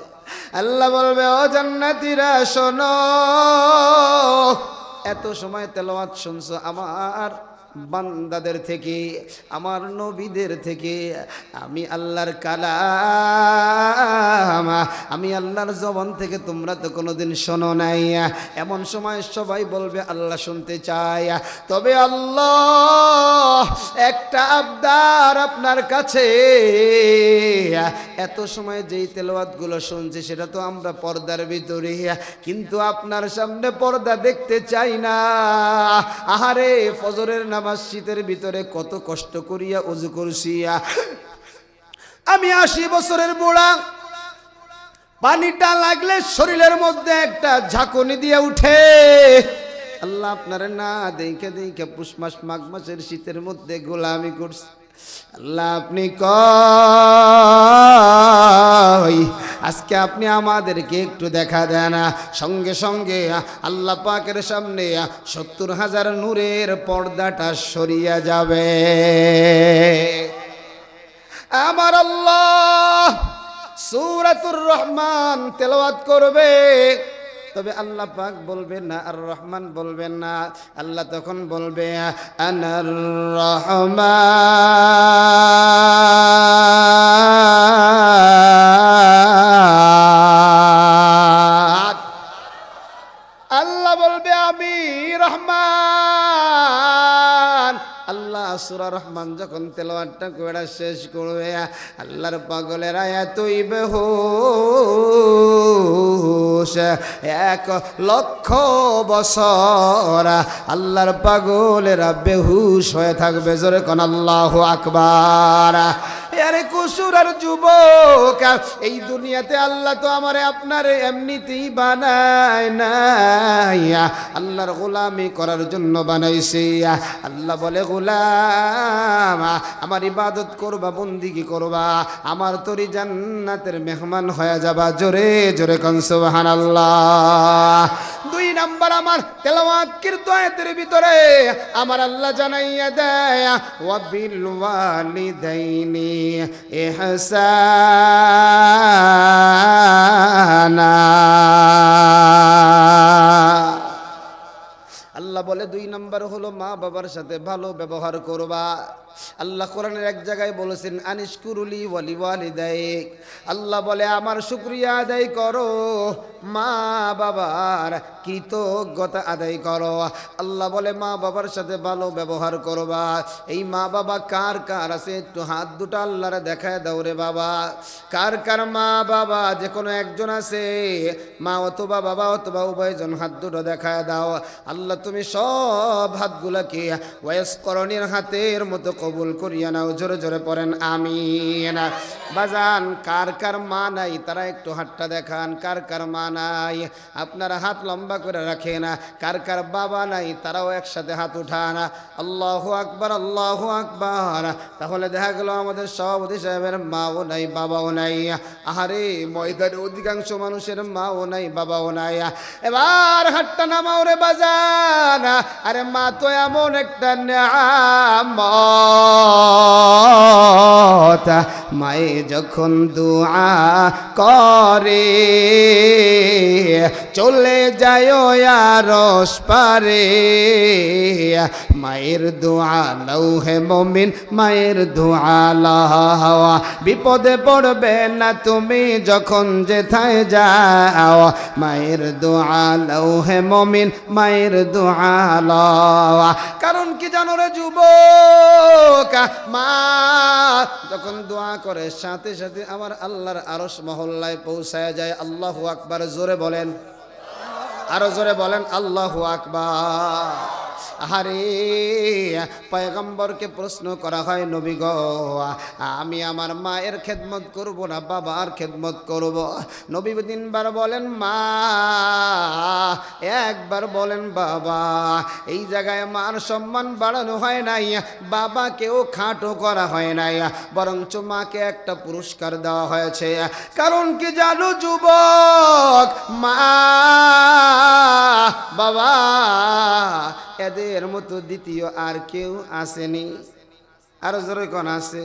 আল্লাহ বলবে ও জান্নাতীরা শোনো, এত সময় তেলাওয়াত শুনছো আমার বান্দাদের থেকে, আমার নবীদের থেকে, আমি আল্লাহর কালাম, আমি আল্লাহর জবান থেকে তোমরা তো কোনোদিন শোনো নাই। এমন সময় সবাই বলবে আল্লাহ শুনতে চাই, তবে আল্লাহ একটা আবদার আপনার কাছে, এত সময় যেই তেলাওয়াতগুলো শুনছি সেটা তো আমরা পর্দার ভিতরে, কিন্তু আপনার সামনে পর্দা দেখতে চাই না। আহারে ফজরের নামাজ শীতের ভিতরে কত কষ্ট করিয়া ওযু করছি, আমি 80 বছরের বুড়া, পানিটা লাগলে শরীরের মধ্যে একটা ঝাঁকুনি দিয়ে উঠে। আল্লাহ আপনারে না দেখে দেখে পুষ মাস মাঘ মাসের শীতের মধ্যে গোলামি করছে। আল্লাহ আপনি কই আজকে আপনি আমাদেরকে একটু দেখা দেন। সঙ্গে সঙ্গে আল্লাহ পাকের সামনে 70,000 নূরের পর্দাটা সরিয়ে যাবে। আমার আল্লাহ সূরাতুর রহমান তেলাওয়াত করবে, তবে আল্লাহ পাক বলবেন না, আর রহমান বলবেন না। আল্লাহ তখন বলবে আনার রহমান। আল্লাহ বলবে আমি রহমান। আল্লাহ সূরা রহমান যখন তেলাওয়াতটা করে শেষ করবে, আল্লাহর পাগলেরা এতই বেহুশ 1,00,000 বছর আল্লাহর পাগলেরা বেহুশ হয়ে থাকবে। জোরে কোন আল্লাহু আকবার। আরে কুসুরার যুবক, এই দুনিয়াতে আল্লাহ তো আমারে আপনারে এমনিতেই বানায় নাই, আল্লাহর গোলামি করার জন্য বানাইছে। আল্লাহ বলে গোলাম আমার ইবাদত করবা, বন্দিগি করবা, আমার তোরি জান্নাতের মেহমান হয়ে যাবা। জোরে জোরে কোন সুবহানাল্লাহ। 2 নাম্বার আমার তেলাওয়াত কৃত আয়াতের ভিতরে আমার আল্লাহ জানাইয়া দেয় ওয়া বিল ওয়ালিদাইনি ইহসানা। আল্লাহ বলে 2 নাম্বার হলো মা বাবার সাথে ভালো ব্যবহার করবা। আল্লাহ কোরআনের এক জায়গায় বলেছেন আনিশকুরুলি ওয়ালি ওয়ালিদাইক। আল্লাহ বলে আমার শুকরিয়া আদায় করো, মা বাবার কৃতজ্ঞতা আদায় করো। আল্লাহ বলে মা বাবার সাথে ভালো ব্যবহার করবা। এই মা বাবা কার কার আছে একটু হাত দুটো আল্লাহরে দেখায় দাও রে বাবা। কার কার মা বাবা যে কোনো একজন আছে, মা অথবা বাবা অথবা উভয়জন, হাত দুটো দেখায় দাও। আল্লাহ তুমি সব হাতগুলাকে ওয়াইসকরণের হাতের মতো কবুল করিয়া নাও। জোরে জোরে পড়েন আমিন। বাজান কার কার মা নাই তারা একটু হাতটা দেখান। কার কার মা নাই আপনারা হাত লম্বা করে রাখেন। কার কার বাবা নাই তারাও একসাথে হাত উঠান। আল্লাহু আকবার, আল্লাহু আকবার। তাহলে দেখা গেল আমাদের সভাপতি সাহেবের মাও নাই বাবাও নাই। আহারে ময়দানে অধিকাংশ মানুষের মাও নাই বাবাও নাই। এবার হাতটা নামাও রে বাজান। আরে মা তো এমন একটা নিয়ামত, মায়ে যখন দুআ করে চলে যায় আরশ পারে। মায়ের দোয়া লও হে মুমিন, মায়ের দোয়া লও। বিপদে পড়বে না তুমি যখন যেথায় যাও। মায়ের দোয়া লও হে মুমিন, মায়ের দোয়া লও। কারণ কি জানো রে যুবক, মা যখন দোয়া করে সাথে সাথে আমার আল্লাহর আরশ মহল্লায় পৌঁছায় যায়। আল্লাহু আকবার। জোরে বলেন, আরো জোরে বলেন আল্লাহু আকবার। আরে পয়গম্বরকে প্রশ্ন করা হয় নবী গো আমি আমার মায়ের খেদমত করব না বাবার খেদমত করব? নবী 3 বার বলেন মা, 1 বার বলেন বাবা। এই জায়গায় মার সম্মান বাড়ানো হয় নাই, বাবাকেও খাটো করা হয় নাই, বরঞ্চ মাকে একটা পুরস্কার দেওয়া হয়েছে। কারণ কি জানো যুবক, মা বাবা এদের মতো দ্বিতীয় আর কেউ আসেনি। আরো জোরে কোন আছে?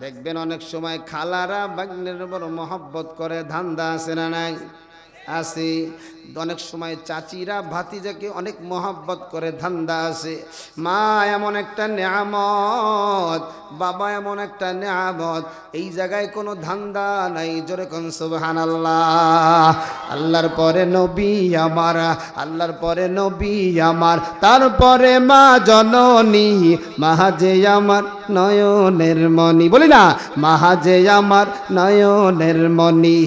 দেখবেন অনেক সময় খালারা বাগ্নের বড় মহব্বত করে, ধান্দা আছে না নাই? আছে। অনেক সময় চাচিরা ভাতিজাকে অনেক মহব্বত করে, ধান্দা আছে। মা এমন একটা নিয়ামত, বাবা এমন একটা নিয়ামত, এই জায়গায় কোনো ধান্দা নাই। জোরে কোন সুবহানাল্লাহ। আল্লাহর পরে নবী আমার, আল্লাহর পরে নবী আমার, তারপরে মা জননী, মাহাজে আমার নয়নের মনি। বলি না মাহাজে আমার নয়নের মনি।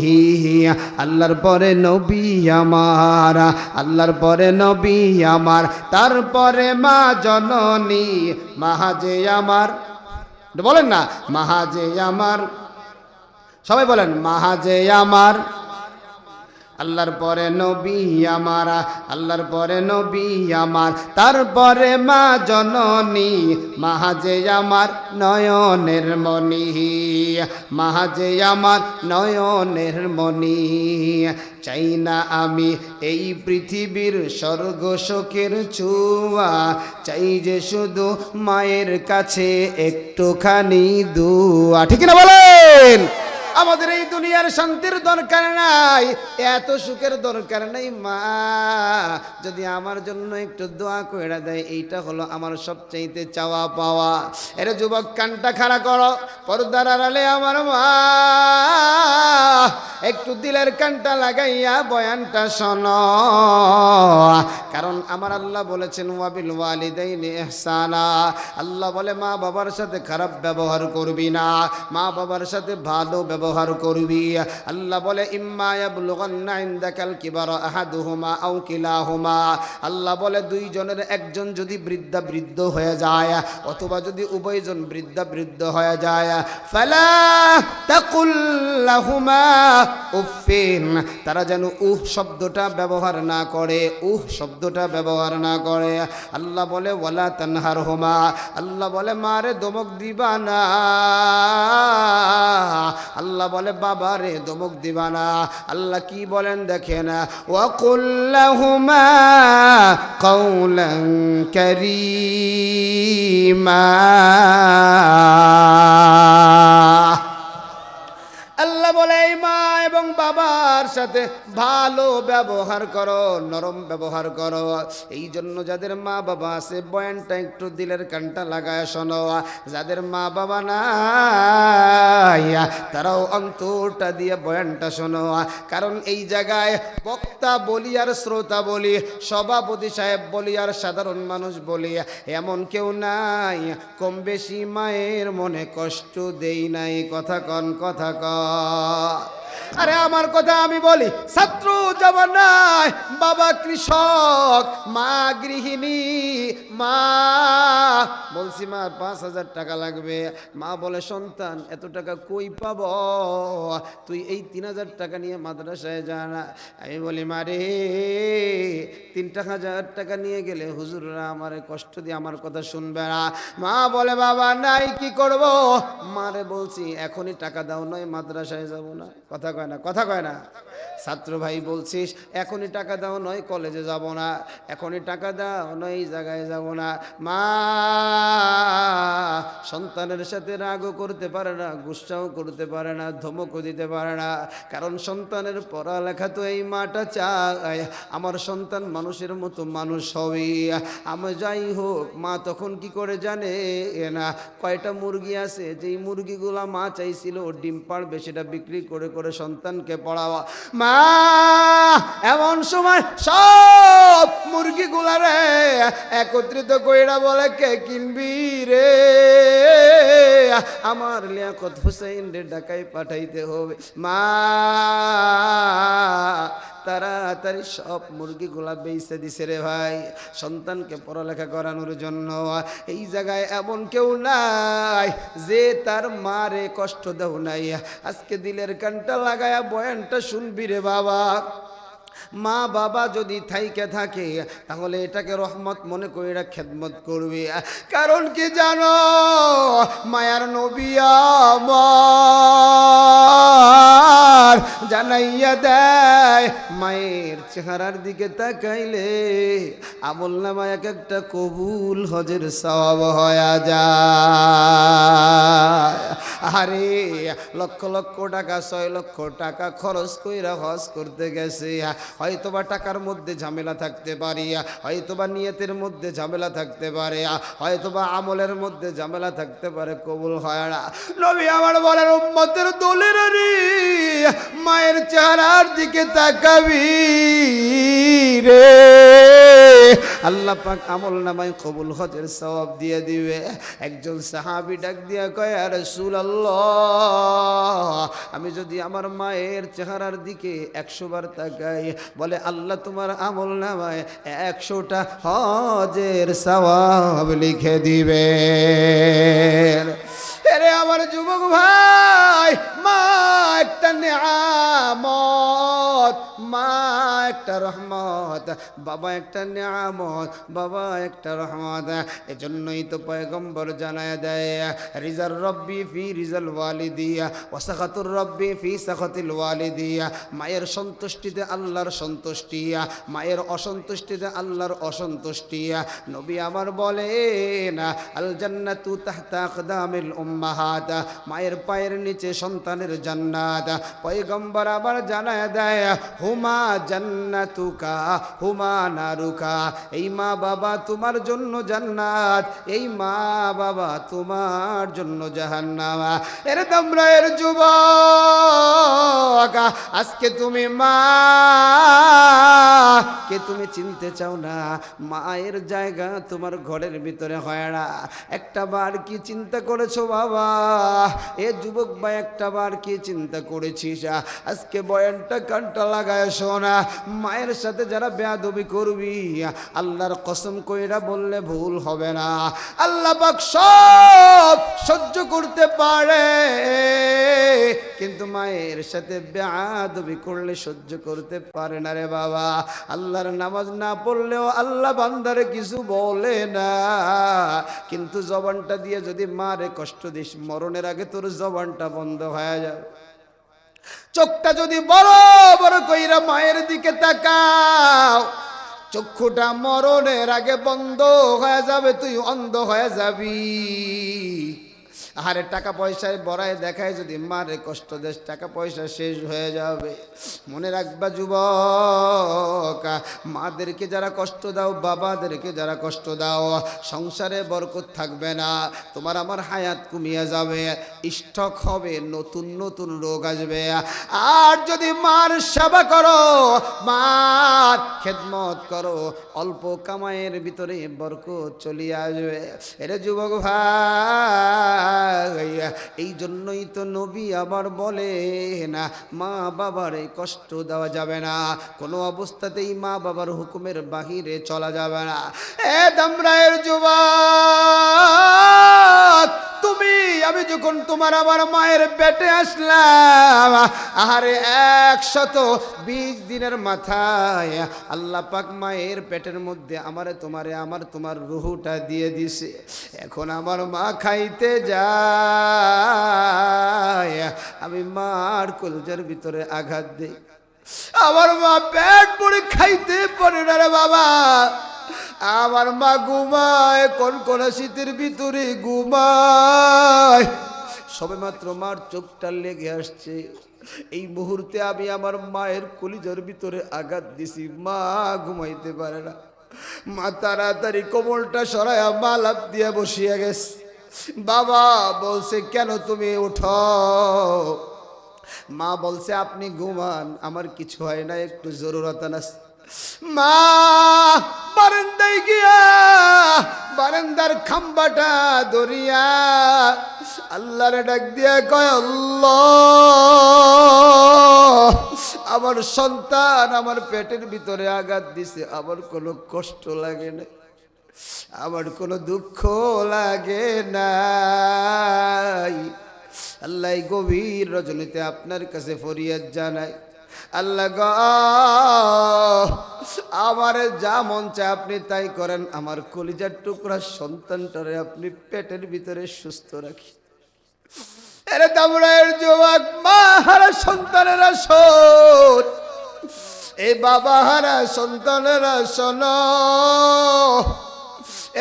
আল্লাহর পরে নবী আমার, আল্লাহর পরে নবী আমার, তারপরে মা জননী, মাহাজে আমার। বলেন না মাহাজে আমার, সবাই বলেন মাহাজে আমার আল্লাহর পরে নবী আমার, আল্লাহর পরে নবী আমার, তারপরে মা জননী, মাহাজে আমার নয়নের মণি, মাহাজে আমার নয়নের মণি। চাই না আমি এই পৃথিবীর স্বর্গ শোকের ছোঁয়া, চাই যে শুধু মায়ের কাছে একটুখানি দুয়া। ঠিক না বলেন? আমাদের এই দুনিয়ার শান্তির দরকার নাই, এত সুখের দরকার নাই, মা যদি আমার জন্য একটু দোয়া কইরা দেয়, এইটা হলো আমার সবচাইতে চাওয়া পাওয়া। এর যুবক কানটা খাড়া করো, পর্দার আড়ালে আমার মা, একটু দিলের কানটা লাগাইয়া বয়ানটা শোনো। কারণ আমার আল্লাহ বলেছেন ওয়াবিল ওয়ালিদাইনি ইহসানা, আল্লাহ বলে মা বাবার সাথে খারাপ ব্যবহার করবি না, মা বাবার সাথে ভালো ব্যবহার করবি। আল্লাহ বলে ইম্মা ইয়াবলুগান্না ইনদাকাল কিবারা আহাদুহুমা আও কিলাহুমা, আল্লাহ বলে দুইজনের একজন যদি বৃদ্ধ হয়ে যায়, অথবা যদি উভয়জন বৃদ্ধ হয়ে যায়, ফালা তাকুল লাহুমা উফিন, তারা যেন উহ শব্দটা ব্যবহার না করে, উহ শব্দটা ব্যবহার না করে। আল্লাহ বলে ওয়ালা তানহারহুমা, আল্লাহ বলে মারে ধমক দিবা না, আল্লাহ বলে বাবারে ধমক দিবা না। আল্লাহ কি বলেন দেখেন, ওয়াকুল লাহুমা কাওলান কারীমা, আল্লাহ বলে এই মা এবং বাবার সাথে ভালো ব্যবহার করো, নরম ব্যবহার করো। এই জন্য যাদের মা বাবা আছে বয়ানটা একটু দিলের কানটা লাগায় শোনো, যাদের মা বাবা নাই তারাও অন্তরটা দিয়ে বয়ানটা শোনো। কারণ এই জায়গায় বক্তা বলি আর শ্রোতা বলি, সভাপতি সাহেব বলি আর সাধারণ মানুষ বলি, এমন কেউ নাই কম বেশি মায়ের মনে কষ্ট দেই নাই। কথা কন, কথা কন। আরে আমার কথা আমি বলি, ছাত্র জমানায় বাবা কৃষক, মা গৃহিণী, মা বলছি মা 5,000 টাকা লাগবে, মা বলে সন্তান এত টাকা কই পাব, তুই এই 3,000 টাকা নিয়ে মাদ্রাসায় যা না। আমি বলি মারে 3,000 টাকা নিয়ে গেলে হুজুররা আমার কষ্ট দিয়ে আমার কথা শুনবে না। মা বলে বাবা নাই কি করব, মারে বলছি এখনই টাকা দাও, নয় মাদ্রাসায় যাব না। কথা কয় না, কথা কয় না। ছাত্র ভাই বলছিস এখনই টাকা দাও, নয় কলেজে যাব না, এখনই টাকা দাও, নয় এই জায়গায় যাব না। মা সন্তানের সাথে রাগও করতে পারে না, গুসাও করতে পারে না, ধমকও দিতে পারে না। কারণ সন্তানের পড়ালেখা তো এই মাটা চায় আমার সন্তান মানুষের মতো মানুষ হবে। আমি যাই হোক, মা তখন কি করে জানে না কয়টা মুরগি আছে, যেই মুরগিগুলা মা চাইছিল ডিম পাড়বে, সেটা বিক্রি করে করে সন্তানকে পড়াওয়া। মা এমন সময় সব মুরগিগুলা রে একত্রিত কইরা বলে কে কিনবি রে, আমার লিয়াকত হুসাইন রে ঢাকায় পাঠাইতে হবে। মা তাড়াতাড়ি সব মুরগিগুলা বেইছে দিছে রে ভাই, সন্তানকে পড়ালেখা করানোর জন্য। এই জায়গায় এমন কেউ নাই যে তার মারে কষ্ট দেও নাই। আজকে দিলের কানটা লাগায়া বয়ানটা শুনবি রে বাবা। মা বাবা যদি থাইকে থাকে তাহলে এটাকে রহমত মনে কইরা খেদমত করবি। কারণ কি জানো, মায়ার নবী আমার জানাইয়া দেয় মায়ের চেহারার দিকে তাকাইলে আমল নামায় এক একটা কবুল হজের সওয়াব হয়ে যায়। আরে লক্ষ লক্ষ টাকা, 6 লক্ষ টাকা খরচ কইরা হজ করতে গেছে, হয়তোবা টাকার মধ্যে ঝামেলা থাকতে পারে, হয়তোবা নিয়তের মধ্যে ঝামেলা থাকতে পারে, হয়তোবা আমলের মধ্যে ঝামেলা থাকতে পারে, কবুল হয় না। নবী আমার বলেন উম্মতের দলের রে মায়ের চেহারার দিকে তাকাবি রে, আল্লাহ পাক আমল নামায় কবুল হজের সওয়াব দিয়ে দিবে। একজন সাহাবী ডাক দিয়া কয় ইয়া রাসূলুল্লাহ, আমি যদি আমার মায়ের চেহারার দিকে 100 বার তাকাই, বলে আল্লাহ তোমার আমল নামায় 100টা হজের সওয়াব লিখে দিবে। আরে আমার যুবক ভাই, মা একটা নেয়ামত, মা একটা রহমত, বাবা একটা নিয়ামত, বাবা একটা রহমত। এজন্যই তো পয়গম্বর জানায় দেয়, রিজাল রব্বি ফি রিজাল ওয়ালিদিয়া ওয়া সাখাতুর রব্বি ফি সাখাতিল ওয়ালিদিয়া। মায়ের সন্তুষ্টিতে আল্লাহর সন্তুষ্টি, মায়ের অসন্তুষ্টিতে আল্লাহর অসন্তুষ্টি। নবী আমার বলেন, আল জান্নাতু তাহতা আকদামিল উম্মাহাত, মায়ের পায়ের নিচে সন্তানের জান্নাত। পয়গম্বর আবার জানায় দেয়, হুমা জান্নাতুকা হুমা নারুকা, এই মা বাবা তোমার জন্য জান্নাত, এই মা বাবা তোমার জন্য জাহান্নাম। এর দামরা এর যুবক, আজকে তুমি মা কে তুমি চিনতে চাও না। মায়ের জায়গা তোমার ঘরের ভিতরে হয় না। একটা বার কি চিন্তা করেছো বাবা? এ যুবক ভাই, একটা বার কি চিন্তা করেছিস? আজকে বয়ানটা কানটা লাগায় শোনা। মায়ের সাথে যারা বেয়াদবি করবি, আল্লাহর কসম কইরা বললে ভুল হবে না, আল্লাহ পাক সব সহ্য করতে পারে, কিন্তু মায়ের সাথে বেয়াদবি করলে সহ্য করতে পারে না রে বাবা। আল্লাহর নামাজ না পড়লেও আল্লাহ বান্দারে কিছু বলে না, কিন্তু জবানটা দিয়ে যদি মারে কষ্ট দিস, মরণের আগে তোর জবানটা বন্ধ হয়ে যাবে। চোখটা যদি বড় বড় কইরা মায়ের দিকে তাকাও, চক্ষুটা মরণের আগে বন্ধ হয়ে যাবে, তুই অন্ধ হয়ে যাবি। আরে টাকা পয়সায় বড়ায় দেখায় যদি মারে কষ্ট দেশ, টাকা পয়সা শেষ হয়ে যাবে। মনে রাখবা যুবক, মাদেরকে যারা কষ্ট দাও, বাবাদেরকে যারা কষ্ট দাও, সংসারে বরকত থাকবে না, তোমার আমার হায়াত কমিয়ে যাবে, স্টক হবে, নতুন নতুন রোগ আসবে। আর যদি মার সেবা করো, মার খেদমত করো, অল্প কামাইয়ের ভিতরে বরকত চলিয়ে আসবে। এরে যুবক ভাই, এই জন্যই তো নবী আবার বলে না, মা বাবারে কষ্ট দেওয়া যাবে না, কোনো অবস্থাতেই মা বাবার হুকুমের বাহিরে চলা যাবে না। এ দামরায়ের যুবক, তুমি আমি যখন তোমার আমার মায়ের পেটে আসলাম, আহারে 120 দিনের মাথায় আল্লাহ পাক মায়ের পেটের মধ্যে আমারে তোমারে আমার তোমার রুহুটা দিয়ে দিছে। এখন আমার মা খাইতে যায়, আমি মার কলজার ভিতরে আঘাত দেই, আমার মা পেট পরে খাইতে পারে না রে বাবা। আমার মা ঘুমায়, কোন কোন শীতের ভিতরে ঘুমায়, সবে মাত্র মার চোখটা লেগে আসছে, এই মুহূর্তে আমি আমার মায়ের কলিজার ভিতরে আঘাত দিছি, মা ঘুমাইতে পারে না। মা তাড়াতাড়ি কোমলটা সরায়া মা লাফ দিয়ে বসিয়া গেছে। বাবা বলছে, কেন তুমি উঠো? মা বলছে, আপনি ঘুমান, আমার কিছু হয় না, একটু জরুরত আছে। মা বারান্দায় গিয়া বারান্দার খাম্বাটা ধরিয়া আল্লাহরে ডাক দিয়া কয়, আল্লাহ, আমার সন্তান আমার পেটের ভিতরে আঘাত দিছে, আমার কোনো কষ্ট লাগে না, আমার কোনো দুঃখ লাগে নাই। আল্লাহ গভীর রজনীতে আপনার কাছে ফরিয়াদ জানাই, আল্লাহ গো, আমার যা মন চায় আপনি তাই করেন, আমার কলিজার টুকরা সন্তানটারে আপনি পেটের ভিতরে সুস্থ রাখি। এরে দামড়ায়ের যুবক, মা হারা সন্তানেরা শোন, এই বাবা হারা সন্তানেরা শোনো।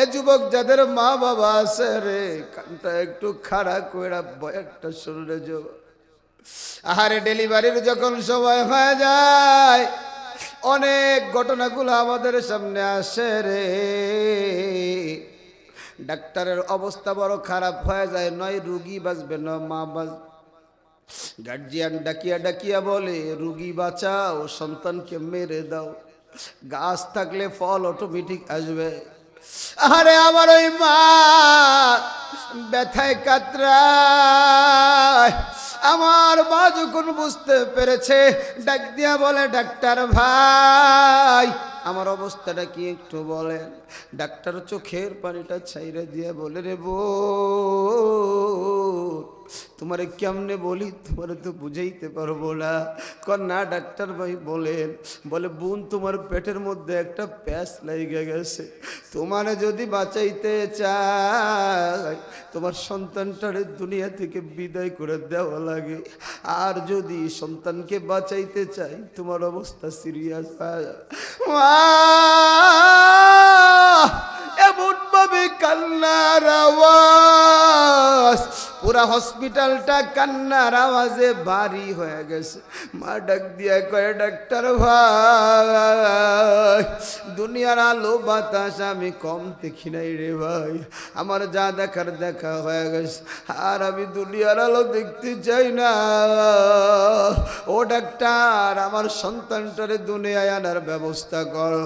এ যুবক যাদের মা বাবা আছে রে, কানটা একটু খাড়া কইরা বয়ানটা শুনলে যুবক, আহারে ডেলিভারির যখন সময় হয়ে যায়, অনেক ঘটনাগুলো আমাদের সামনে আসে রে। ডাক্তারের অবস্থা বড় খারাপ হয়ে যায়, নয় রুগী বাঁচবে না মা বাঁচবে। গার্জিয়ান ডাকিয়া ডাকিয়া বলে, রুগী বাঁচাও, সন্তানকে মেরে দাও, গাছ থাকলে ফল অটোমেটিক আসবে। আরে আমার ওই মা ব্যথায় কাতরায়, আমার মা যখন বুঝতে পেরেছে, ডাক দিয়া বলে, ডাক্তার ভাই আমার অবস্থাটা কি একটু বলেন। ডাক্তার চোখের পানিটা ছাইরে দিয়ে বলে, রে বোন, তোমারে কেমনে বলি, তোমারে তো বুঝাইতে পারবো না। কন্যা ডাক্তার ভাই বলেন, বলে বোন তোমার পেটের মধ্যে একটা প্যাঁচ লাইগা গেছে, তোমারে যদি বাঁচাইতে চাই তোমার সন্তানটারে দুনিয়া থেকে বিদায় করে দেওয়া লাগে, আর যদি সন্তানকে বাঁচাইতে চাই তোমার অবস্থা সিরিয়াস। এমন ভাবে কান্নার আওয়াজ, পুরা হসপিটালটা কান্নার আওয়াজে ভারী হয়ে গেছে। মা ডাক দিয়া কয়, ডাক্তার ভাই, দুনিয়ার আলো বাতাস আমি কম দেখি নাই রে ভাই, আমার যা দেখার দেখা হয়ে গেছে, আর আমি দুনিয়ার আলো দেখতে চাই না। ও ডাক্তার, আমার সন্তানটারে দুনিয়ায় আনার ব্যবস্থা করো,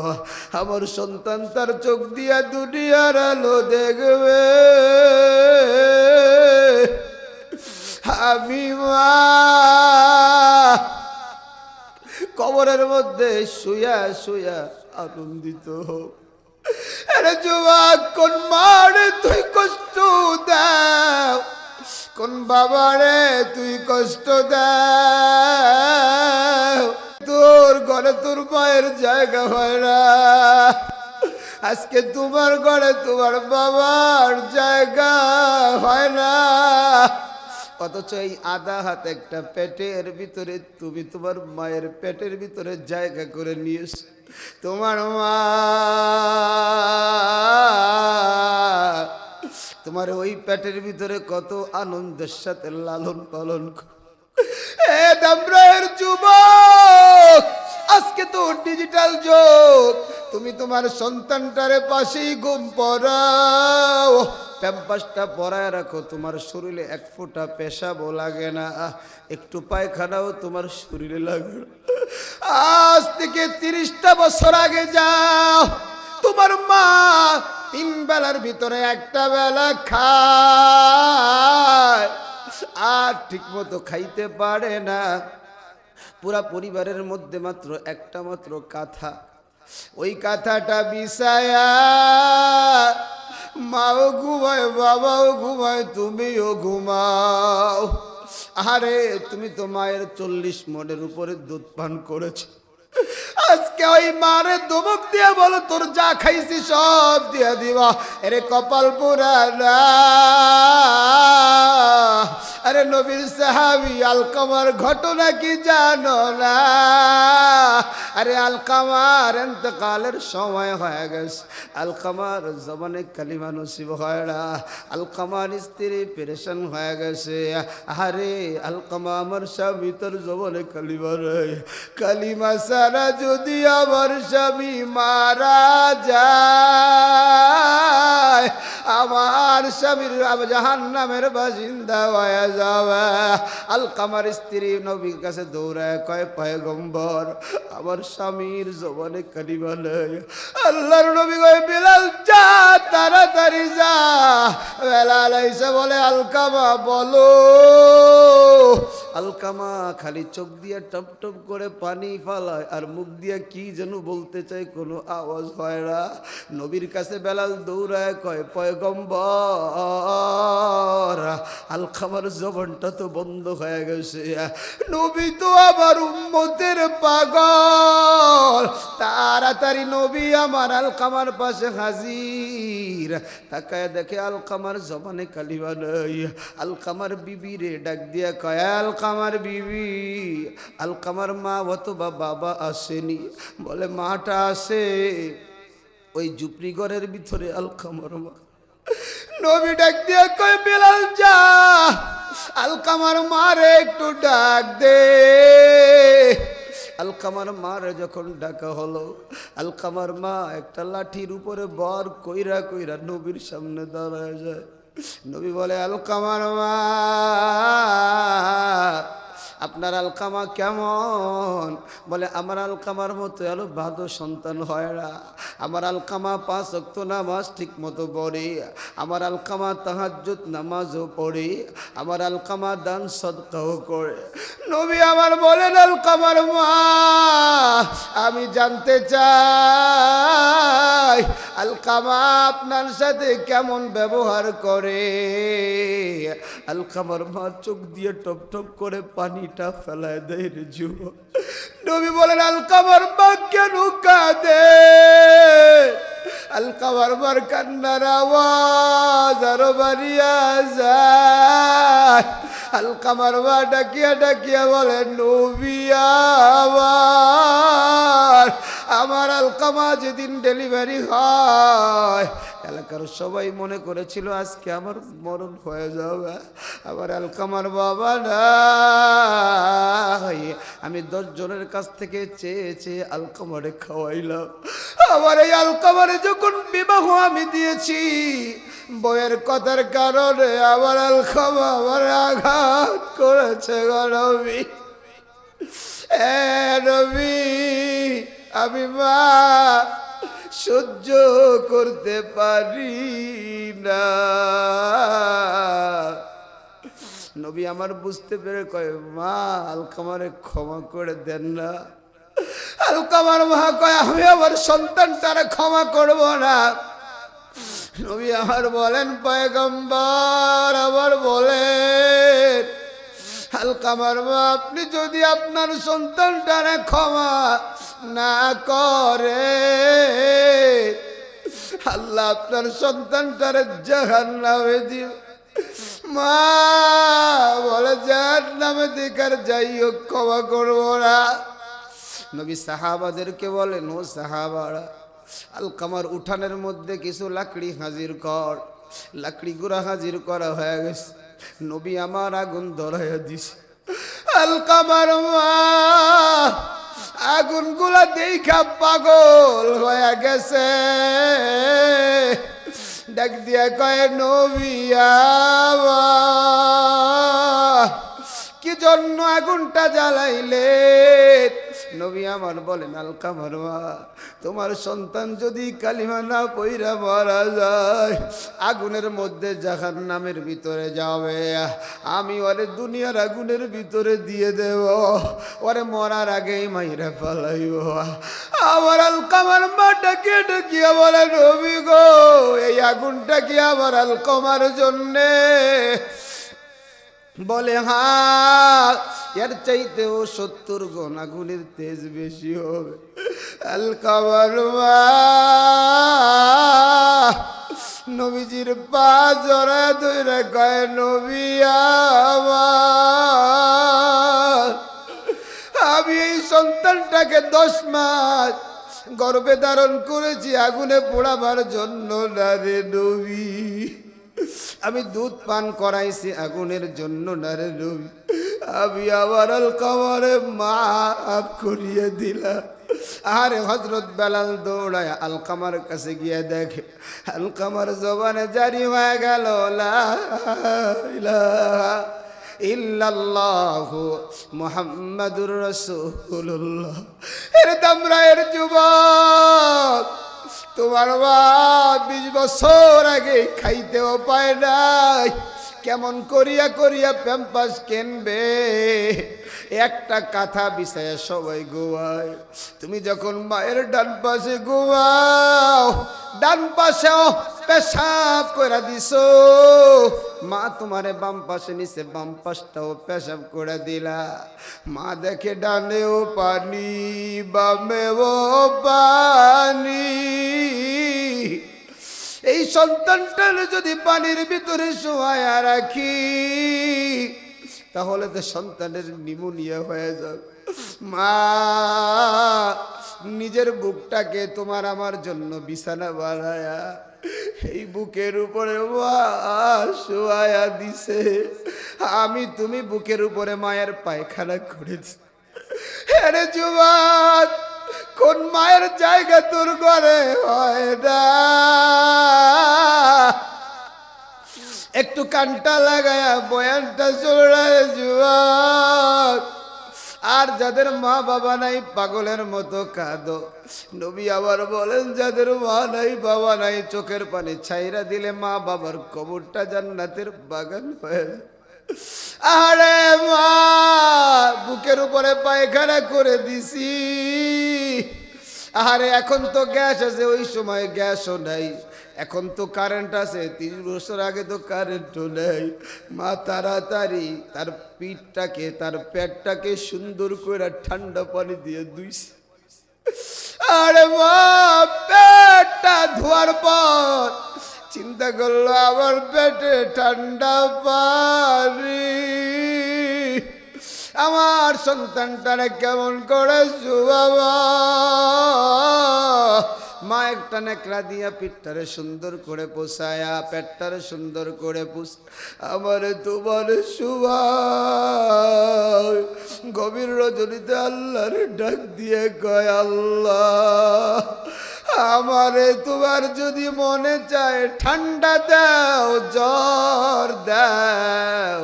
আমার সন্তান তার চোখ দিয়া দুনিয়ার আলো দেখবে। আমি মা কবরের মধ্যে শুয়া শুয়া আনন্দিত। আরে যুবক, কোন মারে তুই কষ্ট দাও, কোন বাবারে তুই কষ্ট দাও, তোর ঘরে তোর মায়ের জায়গা হয় না, আজকে তোমার ঘরে তোমার বাবার জায়গা হয় না, অথচ এই আধা হাত একটা পেটের ভিতরে তুমি তোমার মায়ের পেটের ভিতরে জায়গা করে নিয়েছ। তোমার মা তোমার ওই পেটের ভিতরে কত আনন্দের সাথে লালন পালন করে। এ দামরায়ের যুবক, আজকে তো ডিজিটাল যুগ, তুমি তোমার সন্তানটারে পাশেই ঘুম পড়াও, প্যাম্পাসটা পরায় রাখো, তোমার শরীরে এক ফোঁটা পেশাবও লাগে না, একটু পায়খানাও তোমার শরীরে লাগে না। আজ থেকে 30টা বছর আগে যাও, তোমার মা 3 বেলার ভিতরে একটা বেলা খায়, আর ঠিক মতো খাইতে পারে না। পুরা পরিবারের মধ্যে মাত্র একটা মাত্র কাঁথা, ওই কাঁথাটা বিছায়া মাও ঘুমায়, বাবাও ঘুমায়, তুমিও ঘুমাও। আরে তুমি তো মায়ের 40 মণের উপরে দুধ পান করেছো, আজকে ওই মারে ধমক দিয়া বলো তোর যা খাইছি সব দিয়া দিবা। আরে কপাল পোড়া না। আরে নবীর সাহাবী আলকামার ঘটনা কি জানো না? আরে আলকামার ইন্তেকালের সময় হয়ে গেছে, আলকামার জবানে কালিমা নসিব হয় না, আলকামার স্ত্রী পেরেশান হয়ে গেছে। আরে আলকামা, আমার স্বামী তোর জবানে কালিমা রে, কালিমা সারা যদি আমার স্বামী মারা যায়, আমার স্বামীর জাহান্নামের বাসিন্দা হয়ে যাবে। আলকামার স্ত্রী নবীর কাছে দৌড়ায় কয়, পয়গম্বর, আমার স্বামীর জবানে কালিমা নেই। আল্লাহর নবী কয়, বিলাল যা, তাড়াতাড়ি যা। বেলাল এসে বলে, আলকামা বলো। আলকামা খালি চোখ দিয়ে টপ টপ করে পানি ফালায়, আর মুখ দিয়ে কি যেন বলতে চায়, কোনো আওয়াজ হয় না। নবীর কাছে বেলাল দৌড়ায় কয়, পয়গম্বর, আলকামার জবানটা তো বন্ধ হয়ে গেছে, নবী তো আবার উম্মতের পাগল। তাড়াতাড়ি নবী আমার আলকামার পাশে হাজির, তাকায় দেখে আলকামার জবানে কালিমা নেই। আলকামার বিবি রে ডাক দিয়া কয়, আলকামার বিবি, আলকামার মা অথবা বাবা আসেনি? বলে মাটা আসে, ওই ঝুপড়ি ঘরের ভিতরে আলকামার মা। নবী ডাক দিয়া কয়, বেলাল যা, আলকামার মারে একটু ডাক দে। আলকামার মারে যখন ডাকা হলো, আলকামার মা একটা লাঠির উপরে বর কইরা কইরা নবীর সামনে দাঁড়ায় যায়। নবী বলে, আলকামার মা, আপনার আলকামা কেমন? বলে, আমার আলকামার মতো আরো ভালো সন্তান হয় না। আমার আলকামা 5 ওয়াক্ত নামাজ ঠিক মতো পড়ে, আমার আলকামা তাহাজ্জুদ নামাজও পড়ে, আমার আলকামা দান সদকাও করে। নবী আমার বলেন, আলকামার মা, আমি জানতে চাই আলকামা আপনার সাথে কেমন ব্যবহার করে। আলকামার মা চোখ দিয়ে টপ টপ করে পানিটা ফেলায় দেয় রে যুবক। নবী বলেন আলকামার মা কেন কাঁদে? আলকামার মার কান্নার আওয়াজ আরো বাড়িয়া যায়। আলকামার মা ডাকিয়া ডাকিয়া বলে নবী আমার আলকামা যেদিন ডেলিভারি হয় এলাকার সবাই মনে করেছিল আজকে আমার মরণ হয়ে যাবে। আমার আলকামার বাবা নাই। আমি 10 জনের কাছ থেকে চেয়ে চেয়ে আলকামারে খাওয়াইলাম। আমার এই আলকামারে যখন বিবাহ আমি দিয়েছি, বইয়ের কথার কারণে আমার আলকামা আমার আঘাত করেছে গো নবী। নবী আমি মা সহ্য করতে পারি না। নবী আমার বুঝতে পেরে কয় মা আলকামারে ক্ষমা করে দেন না। আলকামার মা কয় আমি আমার সন্তানটারে ক্ষমা করব না। নবী আমার বলেন পয়গম্বর আবার বলেন আলকামার মা আপনি যদি আপনার সন্তানটারে ক্ষমা না করে আল্লাহ আপনার সন্তানটারে জাহান্নামে দিবে। মা বলে জাহান্নামে দিকার যাই হোক ক্ষমা করবো না। নবী সাহাবাদেরকে বলেন ও সাহাবারা আলকামার উঠানের মধ্যে কিছু লাকড়ি হাজির কর। লাকড়ি গুড়া হাজির করা হয়ে গেছে। নবী আমার আগুন ধরাইয়া দিছে। আলকামার মা আগুন গুলা দেখা পাগল হয়ে গেছে। ডাক দিয়া কয় নবী কি জন্য আগুনটা জ্বালাইলে? নবী আমার বলেন আলকামার মা তোমার সন্তান যদি কালিমা না পইরা মারা যায় আগুনের মধ্যে জাহান্নামের ভিতরে যাবে। আমি ওরে দুনিয়ার আগুনের ভিতরে দিয়ে দেব, ওরে মরার আগেই মাইরা ফেলাইব। আমার আলকামার মা ডাকিয়ে ডাকিয়ে বলে নবী গো এই আগুনটা কি আমার আলকামার জন্যে? বলে হ্যাঁ এর চাইতেও 70 গুণ আগুনের তেজ বেশি হবে। আলকামার মা নবীজির পা জড়া ধরে কয় নবী আমার আমি এই সন্তানটাকে 10 মাস গর্ভে ধারণ করেছি আগুনে পোড়াবার জন্য না রে নবী। আমি দুধ পান করাইছি আগুনের জন্য না রে নবী। আমি আমার আলকামারে মাফ করিয়ে দিলাম। আরে হযরত বেলাল দৌড়ায় আলকামার কাছে গিয়ে দেখে আলকামার জবানে জারি হয়ে গেল লা ইলাহা ইল্লাল্লাহু মুহাম্মাদুর রাসূলুল্লাহ। এর দামরায়ের যুবক তোমার মা 20 বছর আগে খাইতেও পায় নাই, কেমন করিয়া করিয়া প্যাম্পাস কিনবে। একটা কাঁথা বিছায়া সবাই ঘুমায়। তুমি যখন মায়ের ডান পাশে ঘুমাও ডান পাশেও পেশাব করে দিছো, মা তোমারে বাম পাশে নিচে বাম পাশটাও পেশাব করে দিলা। মা দেখে ডানেও পানি বামেও পানি। এই সন্তানটার যদি পানির ভিতরে শোয়া রাখি তাহলে তো সন্তানের নিউমোনিয়া হয়ে যাবে। মা নিজের বুকটাকে তোমার আমার জন্য বিছানা বানায়া এই বুকের উপরে শোয়া দিছে। আমি তুমি বুকের উপরে মায়ের পায়খানা করে দিছি। আরে যুবক কোন মায়ের জায়গা তোর ঘরে হয় না? একটু কানটা লাগায়া বয়ানটা চড়ায় যুবক। আর যাদের মা বাবা নাই পাগলের মতো কাঁদো। নবী আবার বলেন যাদের মা নাই বাবা নাই চোখের পানি ছাইরা দিলে মা বাবার কবরটা জান্নাতের বাগান হয়ে যায়। আরে মা বুকের উপরে পায়খানা করে দিছি, আরে এখন তো গ্যাস আছে, ওই সময় গ্যাসও নাই। এখন তো কারেন্ট আছে, 30 বছর আগে তো কারেন্টও নেই। মা তাড়াতাড়ি তার পিঠটাকে, তার পেটটাকে সুন্দর করে ঠান্ডা পানি দিয়ে ধুইছে। আরে মা পেটটা ধোয়ার পর চিন্তা করলো আমার পেটে ঠান্ডা পানি, আমার সন্তানটারে কেমন করে শুয়াবো। মা একটা নেকড়া দিয়া পিঠটারে সুন্দর করে পোষায়া, পেটটারে সুন্দর করে আমারে তোমার শুয়ায়। গভীর রজনীতে আল্লাহর ডাক দিয়ে কয়, আল্লাহ আমারে তোমার যদি মনে চায় ঠান্ডা দাও, জ্বর দাও,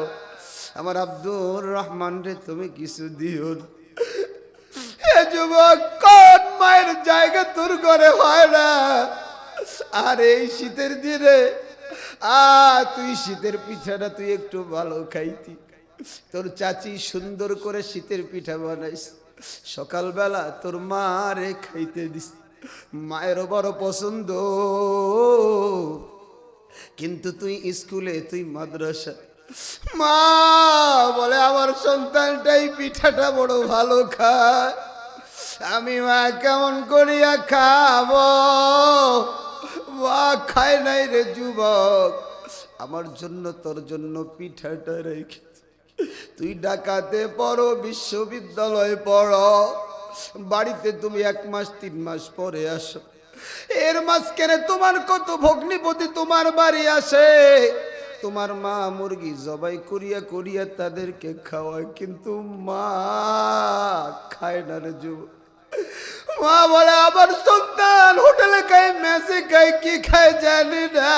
আমার আব্দুর রহমান রে তুমি কিছু দিও না। এ যুবক, কোন মায়ের জায়গা তোর ঘরে হয় না? আর এই শীতের দিনে তুই শীতের পিঠাটা তুই একটু ভালো খাইতি। তোর চাচি সুন্দর করে শীতের পিঠা বানাইস, সকালবেলা তোর মা রে খাইতে দিস, মায়েরও বড় পছন্দ। কিন্তু তুই স্কুলে, তুই মাদ্রাসা, মা বলে আমার সন্তানটাই পিঠাটা বড় ভালো খায়, আমি মা কেমন করিয়া খাবো? মা খায় নাই রে যুবক, আমার জন্য তোর জন্য পিঠাটা রেখে তুই ঢাকাতে পড়ো, বিশ্ববিদ্যালয়ে পড়ো, বাড়িতে তুমি 1 মাস 3 মাস পরে আসো। এর মাঝখানে তোমার কত ভগ্নিপতি তোমার বাড়ি আসে, তোমার মা মুরগি জবাই করিয়া করিয়া তাদেরকে খাওয়ায়, কিন্তু মা খায় না রে যুবক। মা বলে আমার সন্তান হোটেলে খায়, মেসে খায়, কি খায় জানি না,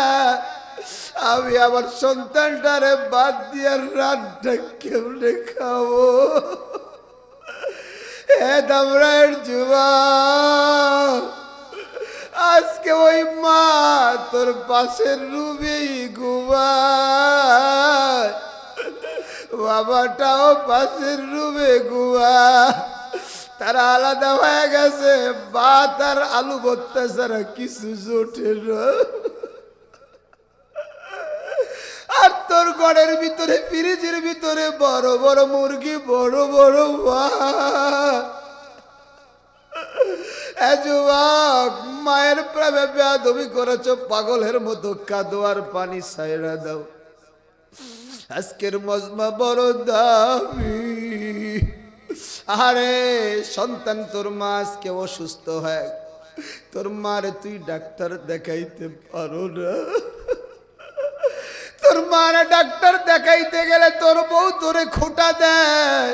আমি আমার সন্তানটারে বাদ দিয়ে রাতটা কেমনে খাবো? হে দামরায়ের যুবক, আজকে ওই মা তোর পাশের রুমেই ঘুমায়, বাবাটাও পাশের রুমে ঘুমায়, তারা আলাদা হয়ে গেছে, ভাত আর আলু ভর্তা ছাড়া কিছু জোটে না। আর তোর ঘরের ভিতরে, ফ্রিজের ভিতরে বড় বড় মুরগি, বড় বড় ভাত। যুবক, মায়ের প্রেমে বেয়াদবি করেছ, পাগলের মতো কাঁদো আর পানি ছাইড়া দাও। আজকের মজমা বড় দামি। আরে সন্তান, তোর মা আজকে অসুস্থ হয়, তোর মারে তুই ডাক্তার দেখাইতে পারো না। তোর মারে ডাক্তার দেখাইতে গেলে তোর বউ তোরে খোঁটা দেয়,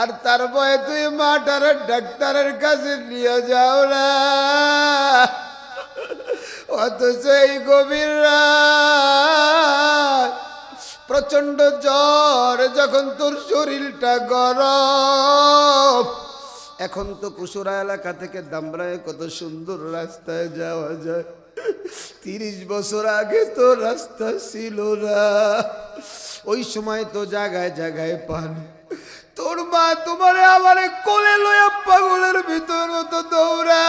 আর তার ভয়ে তুই মাটার ডাক্তারের কাছে নিয়ে যাও না। অথচ এই গভীর রাত, প্রচন্ড জ্বর, যখন তোর শরীরটা গরম। এখন তো কুসুরা এলাকা থেকে দামরায় কত সুন্দর রাস্তায় যাওয়া যায়, 30 বছর আগে তো রাস্তা ছিল না, ওই সময় তো জায়গায় জায়গায় পানি। তোর মা তোমারে আমারে কোলে লইয়া পাগলের ভিতর মতো দৌড়া।